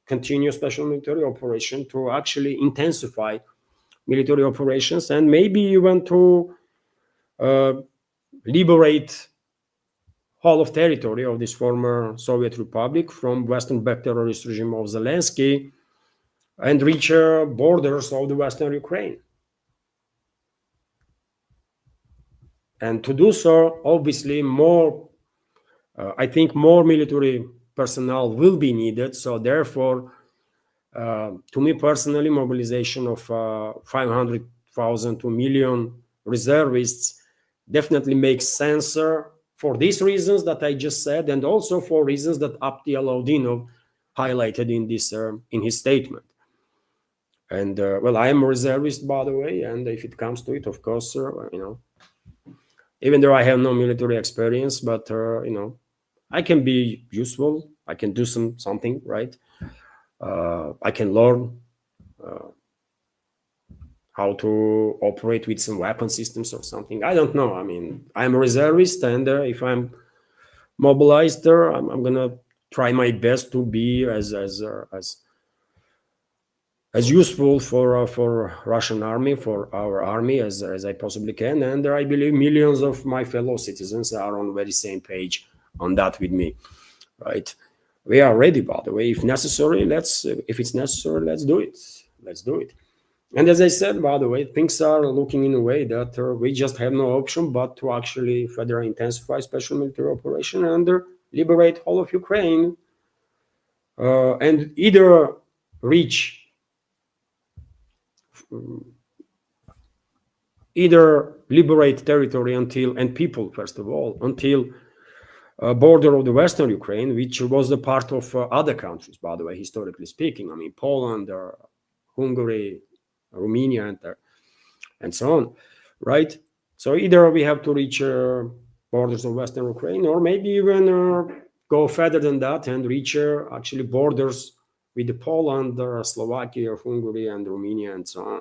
continue special military operation, to actually intensify military operations, and maybe even to liberate whole of territory of this former Soviet Republic from Western-backed terrorist regime of Zelensky and reach borders of the Western Ukraine. And to do so, obviously, I think more military personnel will be needed. So therefore, to me personally, mobilization of 500,000 to 1 million reservists definitely makes sense for these reasons that I just said, and also for reasons that Abdi Alaudinov highlighted in his statement. And well, I am a reservist, by the way, and if it comes to it, of course, even though I have no military experience, but I can be useful. I can do something, right? I can learn how to operate with some weapon systems or something. I don't know. I mean, I'm a reservist, and if I'm mobilized, I'm gonna try my best to be as useful for Russian army, for our army as I possibly can. And I believe millions of my fellow citizens are on the very same page on that with me, right? We are ready, by the way. If necessary, if it's necessary, let's do it. Let's do it. And as I said, by the way, things are looking in a way that we just have no option but to actually further intensify special military operation and liberate all of Ukraine, and either liberate territory and people, first of all, until border of the Western Ukraine, which was a part of other countries, by the way, historically speaking. I mean, Poland, Hungary, Romania, and so on, right? So either we have to reach borders of Western Ukraine, or maybe even go further than that and reach actually borders with Poland, Slovakia, Hungary, and Romania, and so on.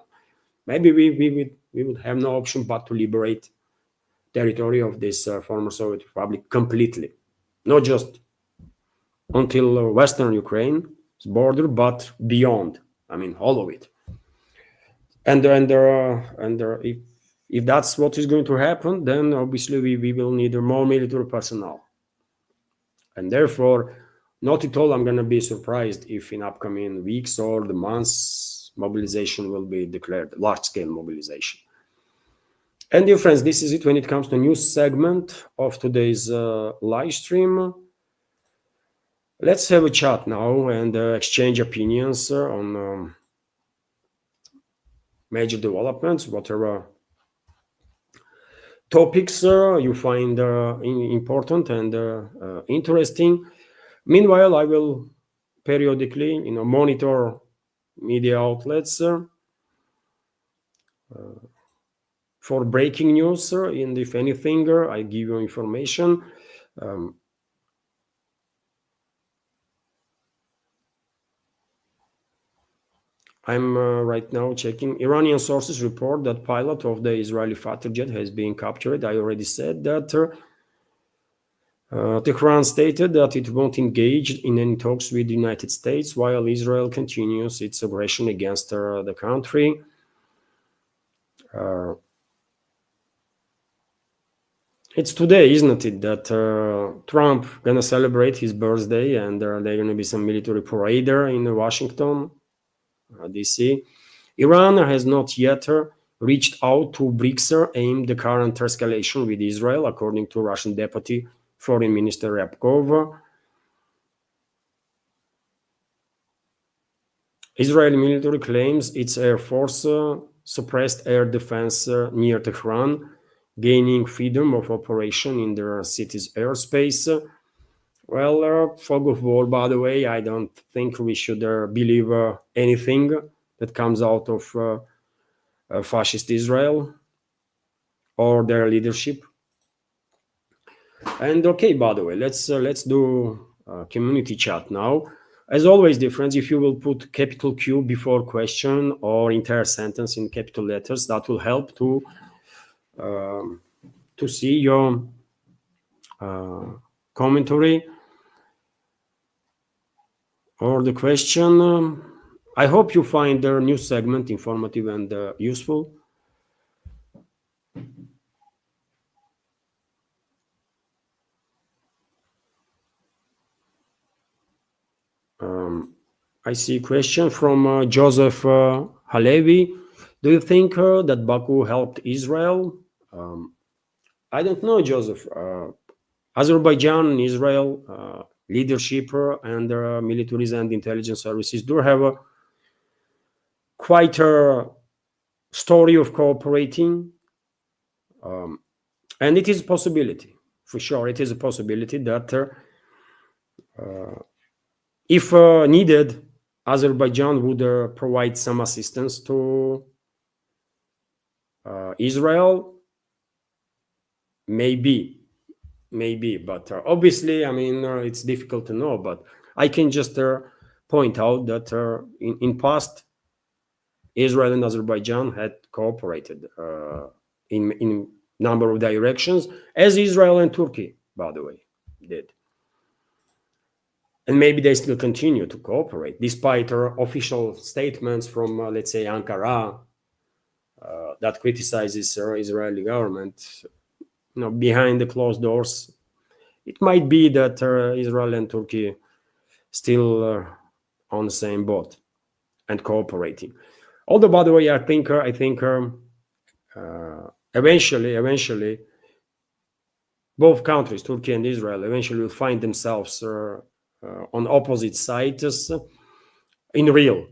Maybe we would have no option but to liberate territory of this former Soviet Republic completely, not just until Western Ukraine's border, but beyond. I mean, all of it. And if If that's what is going to happen, then obviously we will need more military personnel. And therefore, not at all I'm going to be surprised if in upcoming weeks or the months, mobilization will be declared, large-scale mobilization. And dear friends, this is it when it comes to news segment of today's live stream. Let's have a chat now and exchange opinions on major developments, whatever topics you find important and interesting. Meanwhile, I will periodically, monitor media outlets for breaking news, and if anything, I give you information. I'm right now checking. Iranian sources report that pilot of the Israeli fighter jet has been captured. I already said that. Tehran stated that it won't engage in any talks with the United States while Israel continues its aggression against the country. It's today, isn't it, that Trump gonna celebrate his birthday, and there gonna be some military parade in Washington, D.C. Iran has not yet reached out to BRICS aimed the current escalation with Israel, according to Russian Deputy Foreign Minister Ryabkov. Israeli military claims its air force suppressed air defense near Tehran, gaining freedom of operation in their city's airspace. Well, fog of war, by the way, I don't think we should believe anything that comes out of fascist Israel or their leadership. And okay, by the way, let's do community chat now. As always, dear friends, if you will put capital Q before question or entire sentence in capital letters, that will help to see your commentary or the question. I hope you find the news segment informative and useful. I see a question from Joseph Halevi. Do you think that Baku helped Israel? I don't know, Joseph. Azerbaijan and Israel leadership and militaries and intelligence services do have quite a story of cooperating. And it is a possibility, for sure. It is a possibility that if needed, Azerbaijan would provide some assistance to Israel. Maybe, but obviously, I mean, it's difficult to know. But I can just point out that in past, Israel and Azerbaijan had cooperated in number of directions, as Israel and Turkey, by the way, did. And maybe they still continue to cooperate, despite official statements from, let's say, Ankara that criticizes Israeli government. Behind the closed doors, it might be that Israel and Turkey still on the same boat and cooperating. Although, by the way, I think eventually, both countries, Turkey and Israel, eventually will find themselves on opposite sides in real,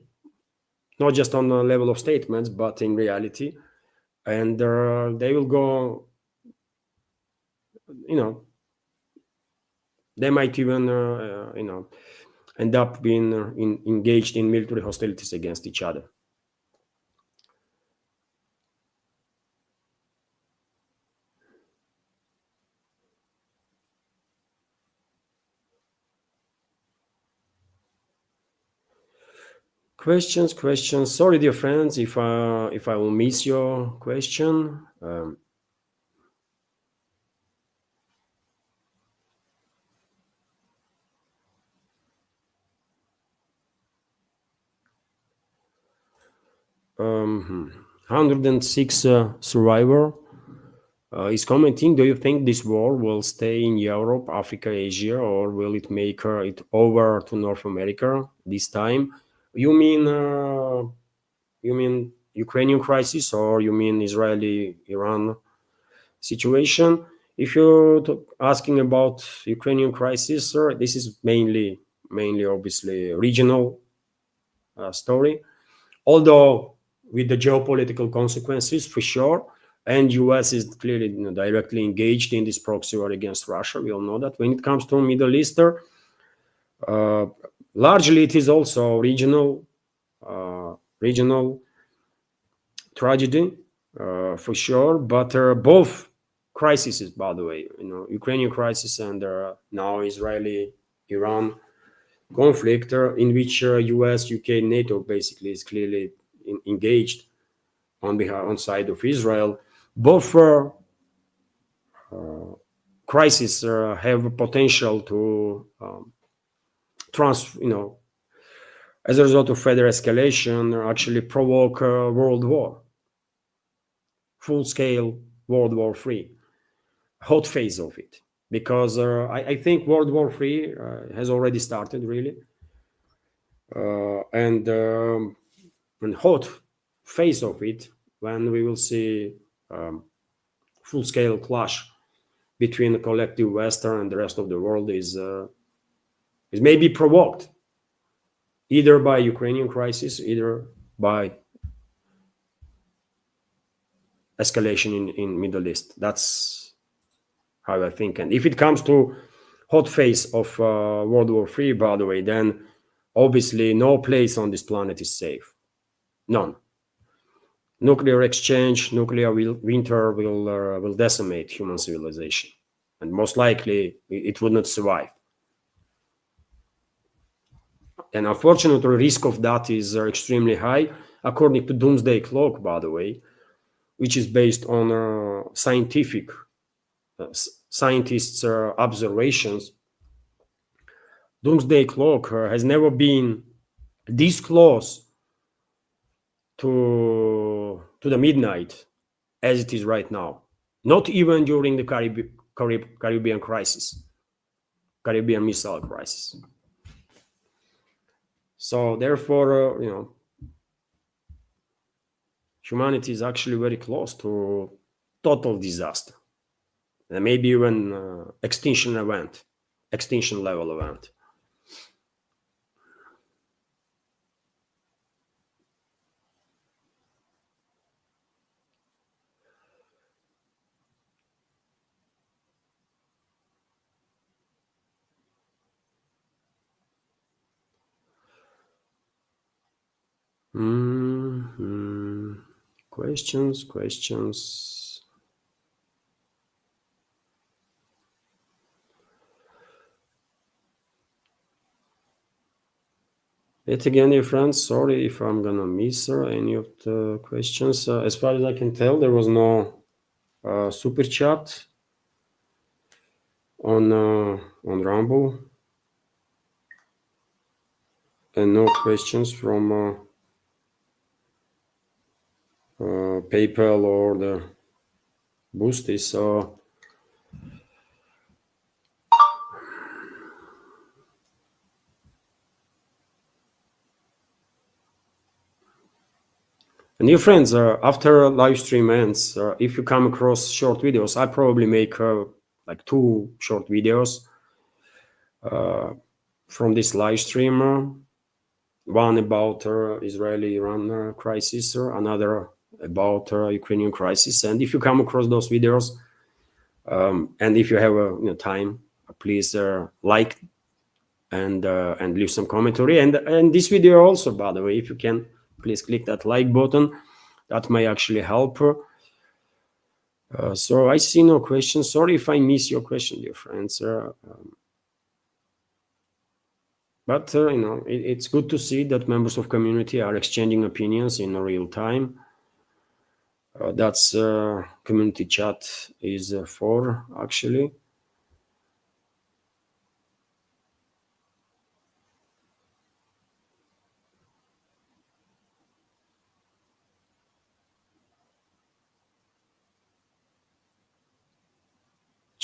not just on the level of statements, but in reality. And they will go, they might even, end up being engaged in military hostilities against each other. Questions. Sorry, dear friends, if I will miss your question. 106 survivor is commenting, do you think this war will stay in Europe, Africa, Asia, or will it make it over to North America this time? You mean Ukrainian crisis, or you mean Israeli-Iran situation? If you're asking about Ukrainian crisis, this is mainly obviously regional story, although with the geopolitical consequences for sure. And US is clearly directly engaged in this proxy war against Russia. We all know that. When it comes to Middle Eastern, largely it is also regional tragedy for sure. But both crises, by the way, Ukrainian crisis and now Israeli-Iran conflict, in which US, UK, NATO basically is clearly engaged on side of Israel. Both crises have potential to as a result of further escalation, actually provoke a world war, full-scale World War III, hot phase of it. Because I think World War III has already started, really, and hot phase of it, when we will see full-scale clash between the collective Western and the rest of the world is maybe provoked either by Ukrainian crisis, either by escalation in Middle East. That's how I think. And if it comes to hot phase of World War III, by the way, then obviously no place on this planet is safe. None. Nuclear exchange, nuclear winter will decimate human civilization, and most likely it would not survive. And unfortunately, the risk of that is extremely high, according to Doomsday Clock, by the way, which is based on scientists' observations. Doomsday Clock has never been this close to the midnight as it is right now. Not even during the Caribbean crisis, Caribbean missile crisis. So therefore, humanity is actually very close to total disaster, and maybe even extinction level event. Questions. Yet again, dear friends, sorry if I'm gonna miss any of the questions. As far as I can tell, there was no super chat on Rumble, and no questions from PayPal or the Boosty. So and dear friends, after live stream ends, if you come across short videos, I probably make like 2 short videos from this live stream. One about Israeli-Iran crisis, another about Ukrainian crisis. And if you come across those videos, and if you have time, please like and leave some commentary. And this video also, by the way, if you can, please click that like button. That may actually help. So I see no questions. Sorry if I miss your question, dear friends. But it's good to see that members of community are exchanging opinions in real time. That's community chat is for, actually.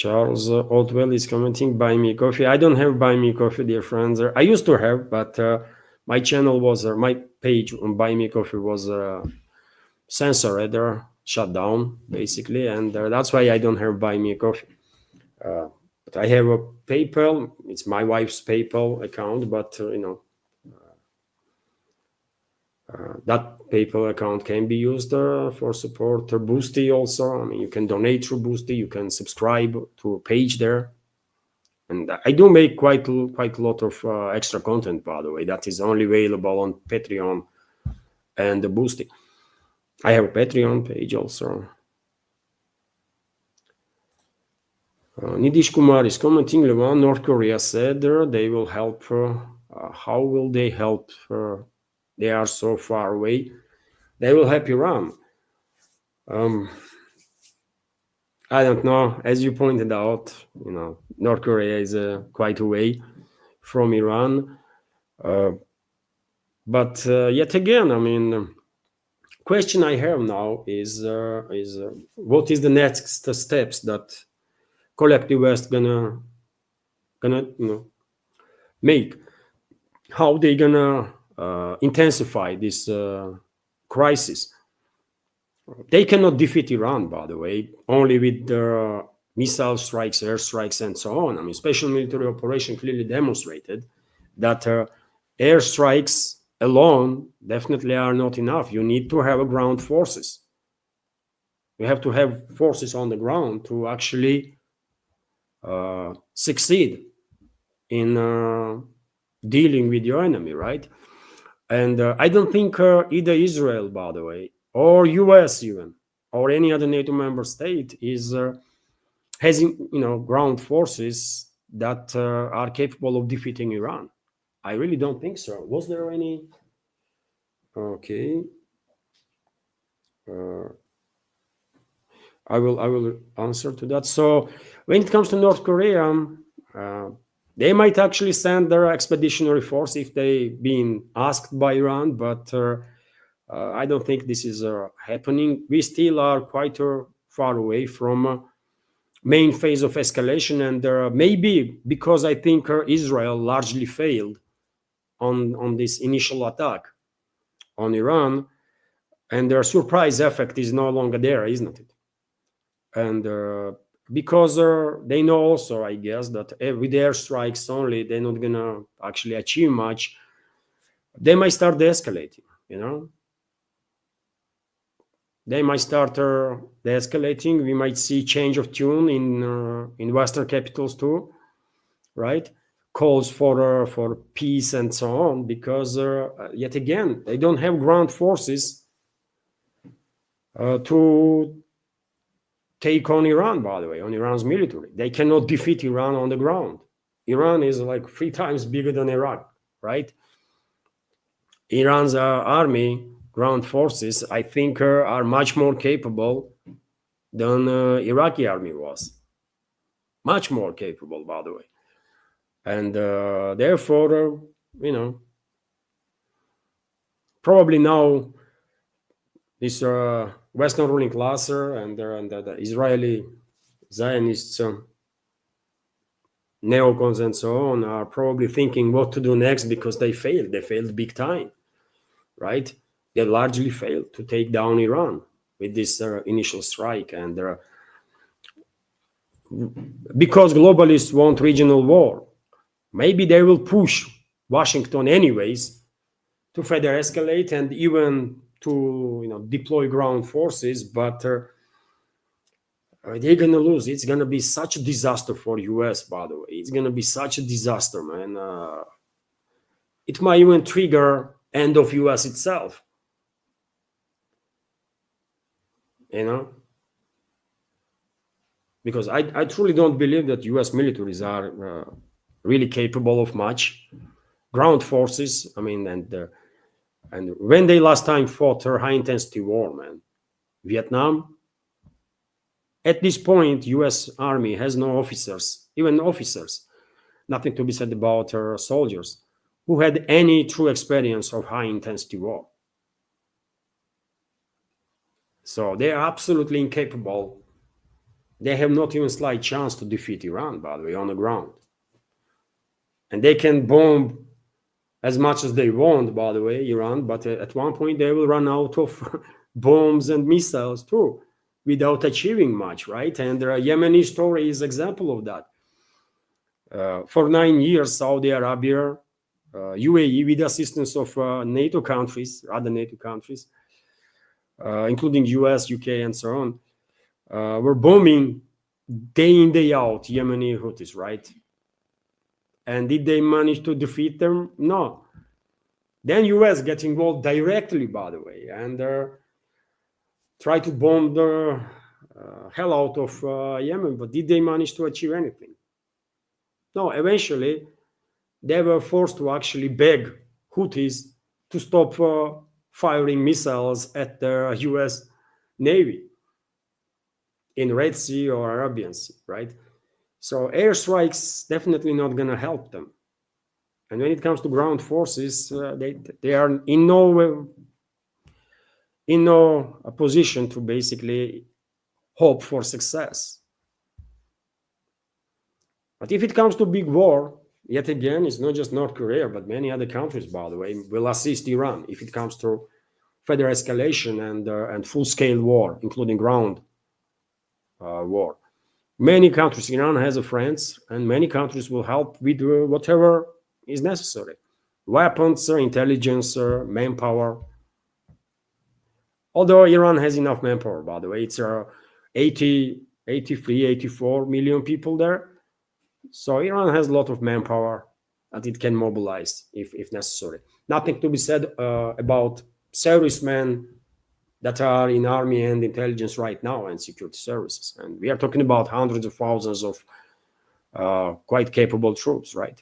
Charles Oldwell is commenting, buy me coffee. I don't have buy me coffee, dear friends. I used to have, but my channel was, my page on buy me coffee was censored or shut down, basically. And that's why I don't have buy me coffee. But I have a PayPal. It's my wife's PayPal account, but that PayPal account can be used for support. Boosty also. I mean, you can donate through Boosty. You can subscribe to a page there. And I do make quite a lot of extra content, by the way. That is only available on Patreon and the Boosty. I have a Patreon page also. Nidish Kumar is commenting, Levan, North Korea said they will help. How will they help? They are so far away. They will help Iran. I don't know. As you pointed out, North Korea is quite away from Iran. But yet again, I mean, question I have now is what is the next steps that collective West gonna make? How they gonna intensify this crisis? They cannot defeat Iran, by the way, only with their missile strikes, airstrikes, and so on. I mean, special military operation clearly demonstrated that airstrikes alone definitely are not enough. You need to have ground forces. You have to have forces on the ground to actually succeed in dealing with your enemy, right? And I don't think either Israel, by the way, or US even, or any other NATO member state is has ground forces that are capable of defeating Iran. I really don't think so. Was there any? Okay. I will answer to that. So when it comes to North Korea, they might actually send their expeditionary force if they've been asked by Iran, but I don't think this is happening. We still are quite far away from main phase of escalation, and maybe because I think Israel largely failed on this initial attack on Iran, and their surprise effect is no longer there, isn't it? And because they know also, I guess, that with airstrikes only, they're not gonna actually achieve much. They might start de-escalating, They might start de-escalating. We might see change of tune in Western capitals too, right? Calls for peace and so on, because yet again, they don't have ground forces to take on Iran, by the way, on Iran's military. They cannot defeat Iran on the ground. Iran is like 3 times bigger than Iraq, right? Iran's army, ground forces, I think, are much more capable than Iraqi army was. Much more capable, by the way. And therefore, probably now this Western ruling class and the Israeli Zionists, neocons and so on, are probably thinking what to do next, because they failed. They failed big time, right? They largely failed to take down Iran with this initial strike. And because globalists want regional war, maybe they will push Washington anyways to further escalate and even to deploy ground forces, but they're gonna lose. It's gonna be such a disaster for US, by the way. It's gonna be such a disaster, man. It might even trigger end of US itself, because I truly don't believe that US militaries are really capable of much. Ground forces, I mean, and when they last time fought a high-intensity war, man, Vietnam, at this point, U.S. Army has no officers, even officers, nothing to be said about soldiers, who had any true experience of high-intensity war. So they are absolutely incapable they have not even slight chance to defeat Iran, by the way, on the ground. And they can bomb as much as they want, by the way, Iran, but at one point they will run out of bombs and missiles too, without achieving much, right? And the Yemeni story is example of that. For 9 years, Saudi Arabia, UAE, with the assistance of NATO countries, other NATO countries, including US, UK, and so on, were bombing day in, day out Yemeni Houthis, right? And did they manage to defeat them? No. Then US get involved directly, by the way, and try to bomb the hell out of Yemen. But did they manage to achieve anything? No. Eventually, they were forced to actually beg Houthis to stop firing missiles at the US Navy in Red Sea or Arabian Sea, right? So airstrikes definitely not going to help them. And when it comes to ground forces, they are in no position to basically hope for success. But if it comes to big war, yet again, it's not just North Korea, but many other countries, by the way, will assist Iran if it comes to further escalation and full-scale war, including ground war. Many countries, Iran has a friends, and many countries will help with whatever is necessary. Weapons, intelligence, manpower. Although Iran has enough manpower, by the way, it's 83, 84 million people there. So Iran has a lot of manpower that it can mobilize if necessary. Nothing to be said about servicemen that are in army and intelligence right now and security services. And we are talking about hundreds of thousands of quite capable troops, right?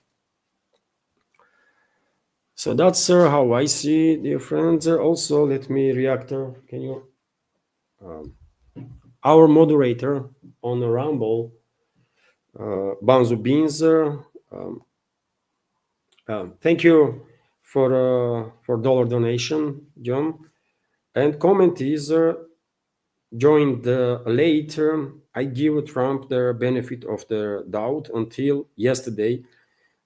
So that's how I see, dear friends. Also, let me react. Can you? Our moderator on the Rumble, Banzu Beans. Thank you for dollar donation, John. And comment is joined later. I give Trump the benefit of the doubt until yesterday.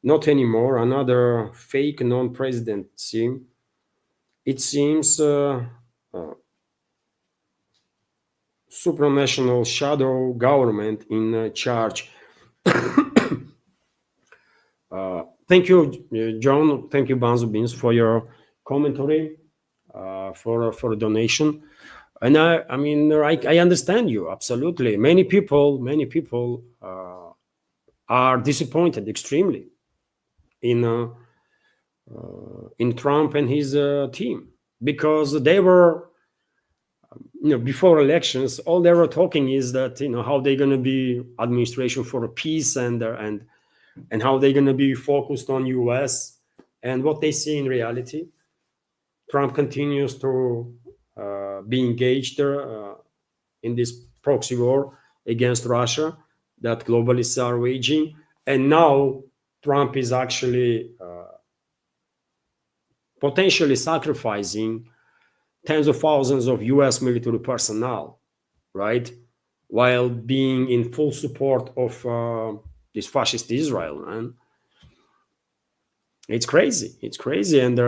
Not anymore. Another fake non-presidency. It seems supranational shadow government in charge. Thank you, John. Thank you, Banzu Beans, for your commentary, for a donation. And I mean, I understand you absolutely. Many people are disappointed extremely in Trump and his team, because they were, before elections, all they were talking is that how they're going to be administration for peace and how they're going to be focused on US. And what they see in reality, Trump continues to be engaged in this proxy war against Russia that globalists are waging. And now Trump is actually potentially sacrificing tens of thousands of US military personnel, right? While being in full support of this fascist Israel, man. It's crazy. It's crazy. And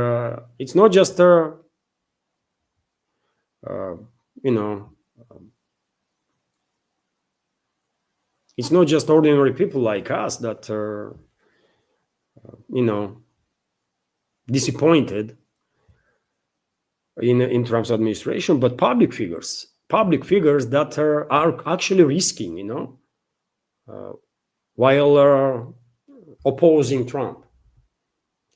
it's not just, it's not just ordinary people like us that are, disappointed in Trump's administration, but public figures that are actually risking, while opposing Trump.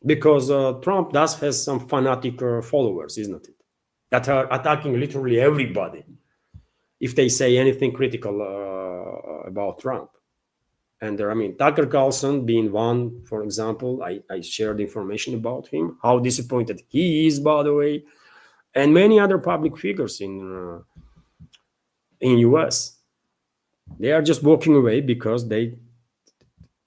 Because Trump has some fanatic followers, isn't it? That are attacking literally everybody if they say anything critical about Trump. And Tucker Carlson being one, for example, I shared information about him, how disappointed he is, by the way, and many other public figures in US. They are just walking away because they've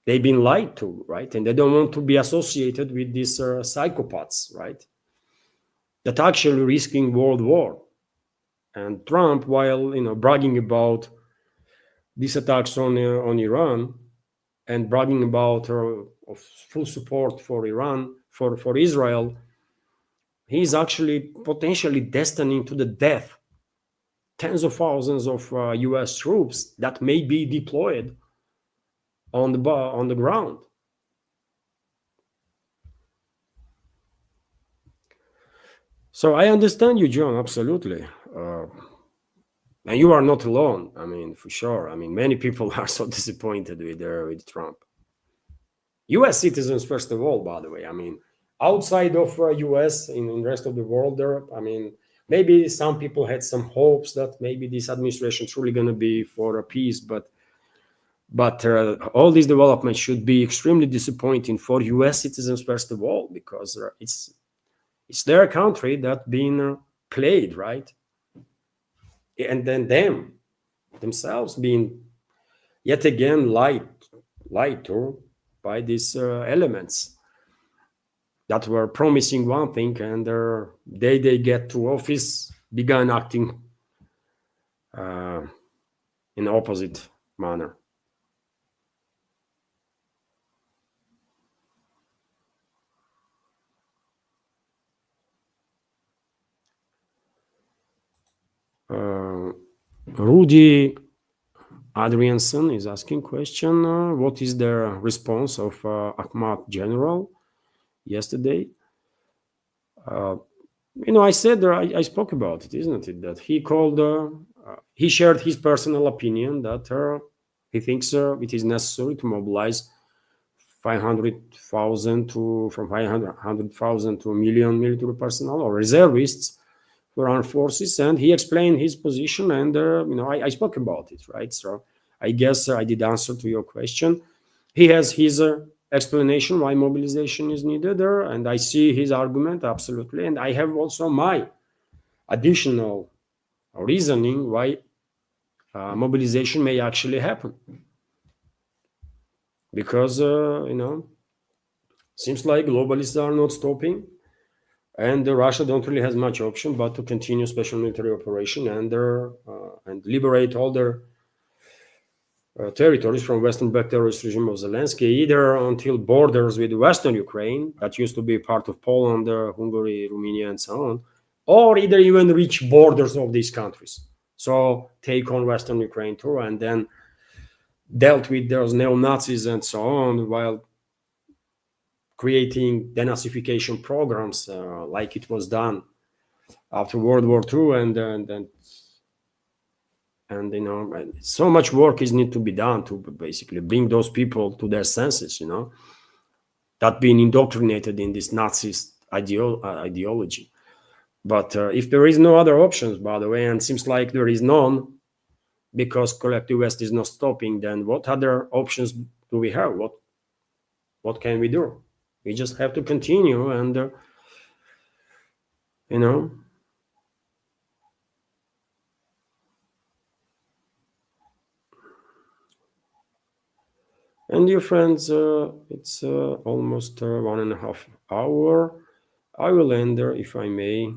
been lied to, right? And they don't want to be associated with these psychopaths, right? That actually risking world war. And Trump, while bragging about these attacks on Iran and bragging about of full support for Iran, for Israel, he's actually potentially destining to the death tens of thousands of US troops that may be deployed on the ground. So I understand you, John, absolutely. And you are not alone. I mean, for sure. I mean, many people are so disappointed with Trump. U.S. citizens, first of all, by the way. I mean, outside of U.S. in the rest of the world, I mean, maybe some people had some hopes that maybe this administration truly going to be for a peace, but all these developments should be extremely disappointing for U.S. citizens, first of all, because it's their country that being played, right? And then themselves being yet again lied to by these elements that were promising one thing, and they get to office began acting in opposite manner. Rudy Adrianson is asking question, what is the response of Ahmad General yesterday? I said I spoke about it, isn't it? That he called, he shared his personal opinion that he thinks it is necessary to mobilize 500,000 from 500,000 to a million military personnel or reservists for armed forces, and he explained his position, and I spoke about it, right? So I guess I did answer to your question. He has his explanation why mobilization is needed there, and I see his argument absolutely, and I have also my additional reasoning why mobilization may actually happen, because seems like globalists are not stopping. And Russia don't really has much option but to continue special military operation and liberate all their territories from Western-backed terrorist regime of Zelensky, either until borders with Western Ukraine, that used to be part of Poland, Hungary, Romania, and so on, or either even reach borders of these countries. So take on Western Ukraine too, and then dealt with those neo-Nazis and so on, while creating denazification programs like it was done after World War II, and so much work is need to be done to basically bring those people to their senses, that being indoctrinated in this Nazi ideology. But if there is no other options, by the way, and seems like there is none, because collective West is not stopping, then what other options do we have? What can we do? We just have to continue and, And dear friends, it's almost 1.5 hours. I will end there, if I may.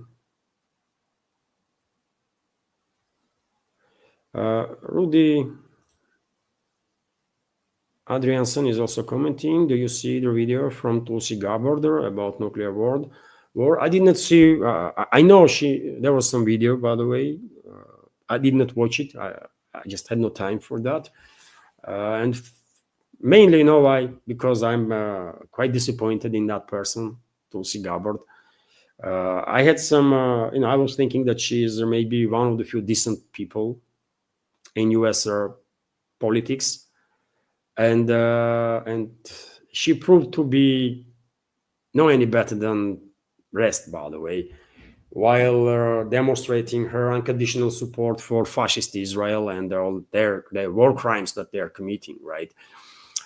Rudy Adrianson is also commenting. Do you see the video from Tulsi Gabbard about nuclear war? I did not see. I know there was some video, by the way. I did not watch it. I just had no time for that. And mainly, why? Because I'm quite disappointed in that person, Tulsi Gabbard. I had some, I was thinking that she is maybe one of the few decent people in U.S. politics. And she proved to be no any better than rest, by the way, while demonstrating her unconditional support for fascist Israel and all their war crimes that they are committing, right?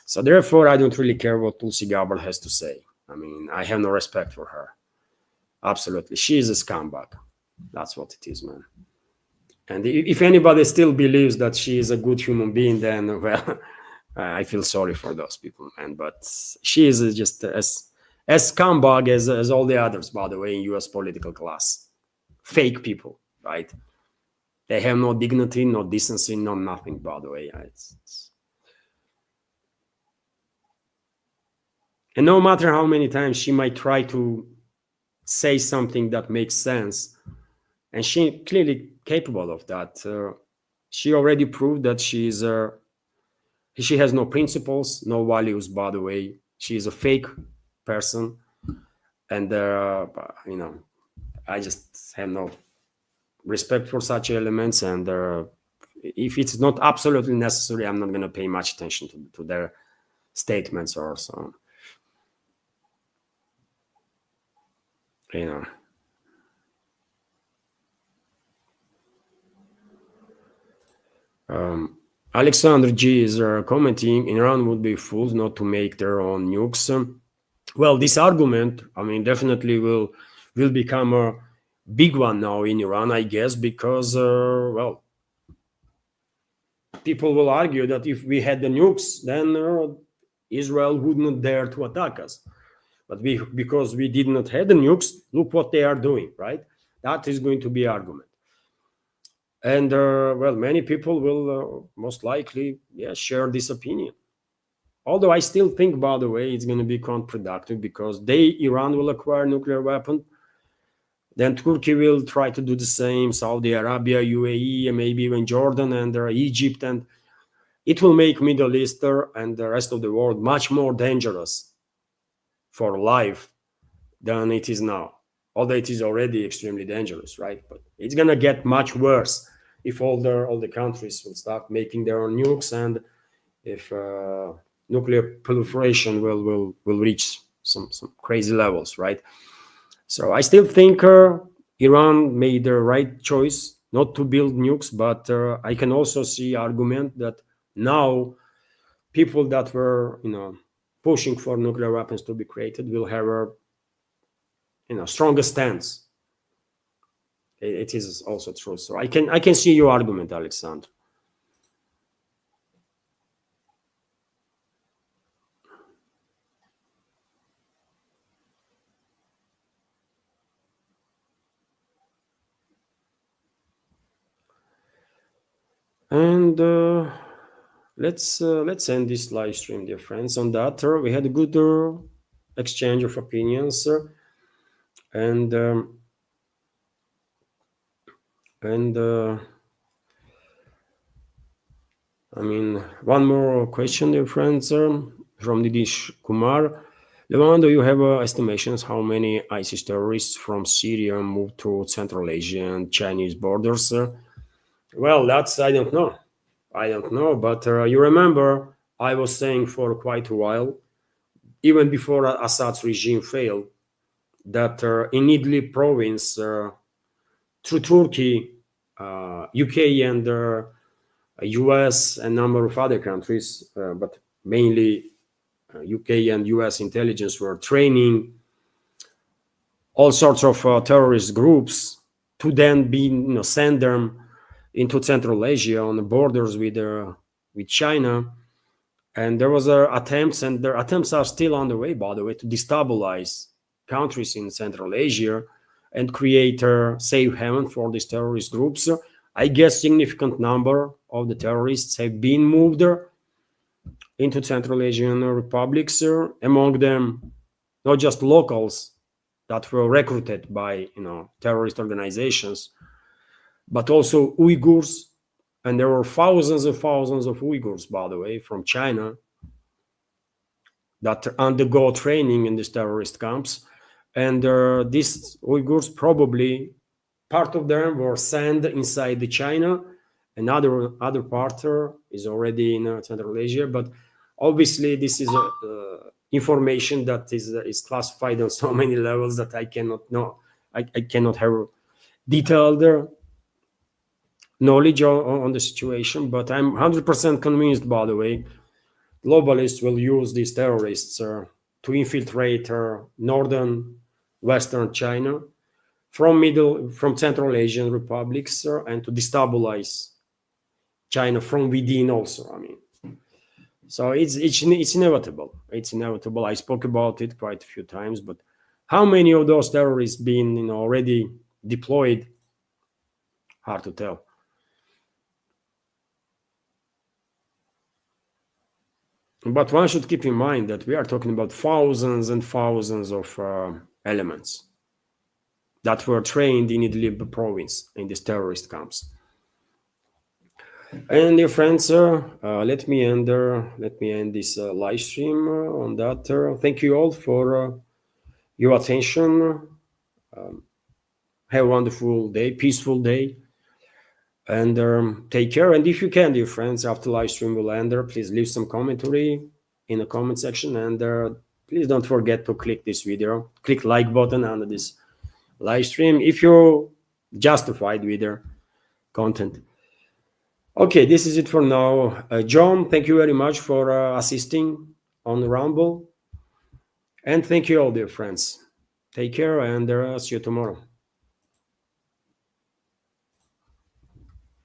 So therefore, I don't really care what Tulsi Gabbard has to say. I mean, I have no respect for her. Absolutely. She is a scumbag. That's what it is, man. And if anybody still believes that she is a good human being, then, well, I feel sorry for those people, man. But she is just as scumbag as all the others, by the way, in U.S. political class. Fake people, right? They have no dignity, no decency, no nothing, by the way. And no matter how many times she might try to say something that makes sense, and she clearly capable of that. She already proved that she has no principles, no values, by the way. She is a fake person. And, I just have no respect for such elements. And if it's not absolutely necessary, I'm not going to pay much attention to their statements or so. Alexander G is commenting, Iran would be fools not to make their own nukes. Well, this argument, definitely will become a big one now in Iran, I guess, because, people will argue that if we had the nukes, then Israel would not dare to attack us. But because we did not have the nukes, look what they are doing, right? That is going to be argument. And, many people will most likely, share this opinion. Although I still think, by the way, it's going to be counterproductive because Iran will acquire nuclear weapon. Then Turkey will try to do the same, Saudi Arabia, UAE, and maybe even Jordan and Egypt. And it will make Middle East and the rest of the world much more dangerous for life than it is now. Although it is already extremely dangerous, right? But it's going to get much worse if all the countries will start making their own nukes, and if nuclear proliferation will reach some crazy levels, right? So I still think Iran made the right choice not to build nukes, but I can also see argument that now people that were pushing for nuclear weapons to be created will have a stronger stance. It is also true. So I can see your argument, Alexander. And let's end this live stream, dear friends. On that, we had a good exchange of opinions, and one more question, dear friends, from Nidish Kumar. Levando, do you have estimations how many ISIS terrorists from Syria moved to Central Asia and Chinese borders? Well, that's I don't know, but you remember I was saying for quite a while, even before Assad's regime failed, that in Idlib province, through Turkey, UK and US and a number of other countries, but mainly UK and US intelligence were training all sorts of terrorist groups to then be send them into Central Asia on the borders with China. And there was attempts, and their attempts are still on the way, by the way, to destabilize countries in Central Asia and create a safe haven for these terrorist groups. I guess significant number of the terrorists have been moved into Central Asian republics, among them not just locals that were recruited by terrorist organizations, but also Uyghurs. And there were thousands and thousands of Uyghurs, by the way, from China that undergo training in these terrorist camps. And these Uyghurs, probably part of them were sent inside the China, and other part is already in Central Asia. But obviously, this is information that is classified on so many levels that I cannot know. I cannot have detailed knowledge on the situation, but I'm 100% convinced, by the way, globalists will use these terrorists to infiltrate northern, western China from Central Asian republics and to destabilize China from within also. So it's inevitable. It's inevitable. I spoke about it quite a few times, but how many of those terrorists been already deployed? Hard to tell. But one should keep in mind that we are talking about thousands and thousands of elements that were trained in Idlib province in these terrorist camps. And dear friends, let me end this live stream on that. Thank you all for your attention. Have a wonderful day, peaceful day, and take care. And if you can, dear friends, after live stream will end, please leave some commentary in the comment section, and please don't forget to click this video, click like button under this live stream if you're justified with your content. Okay, this is it for now. John, thank you very much for assisting on Rumble, and thank you all, dear friends. Take care, and see you tomorrow.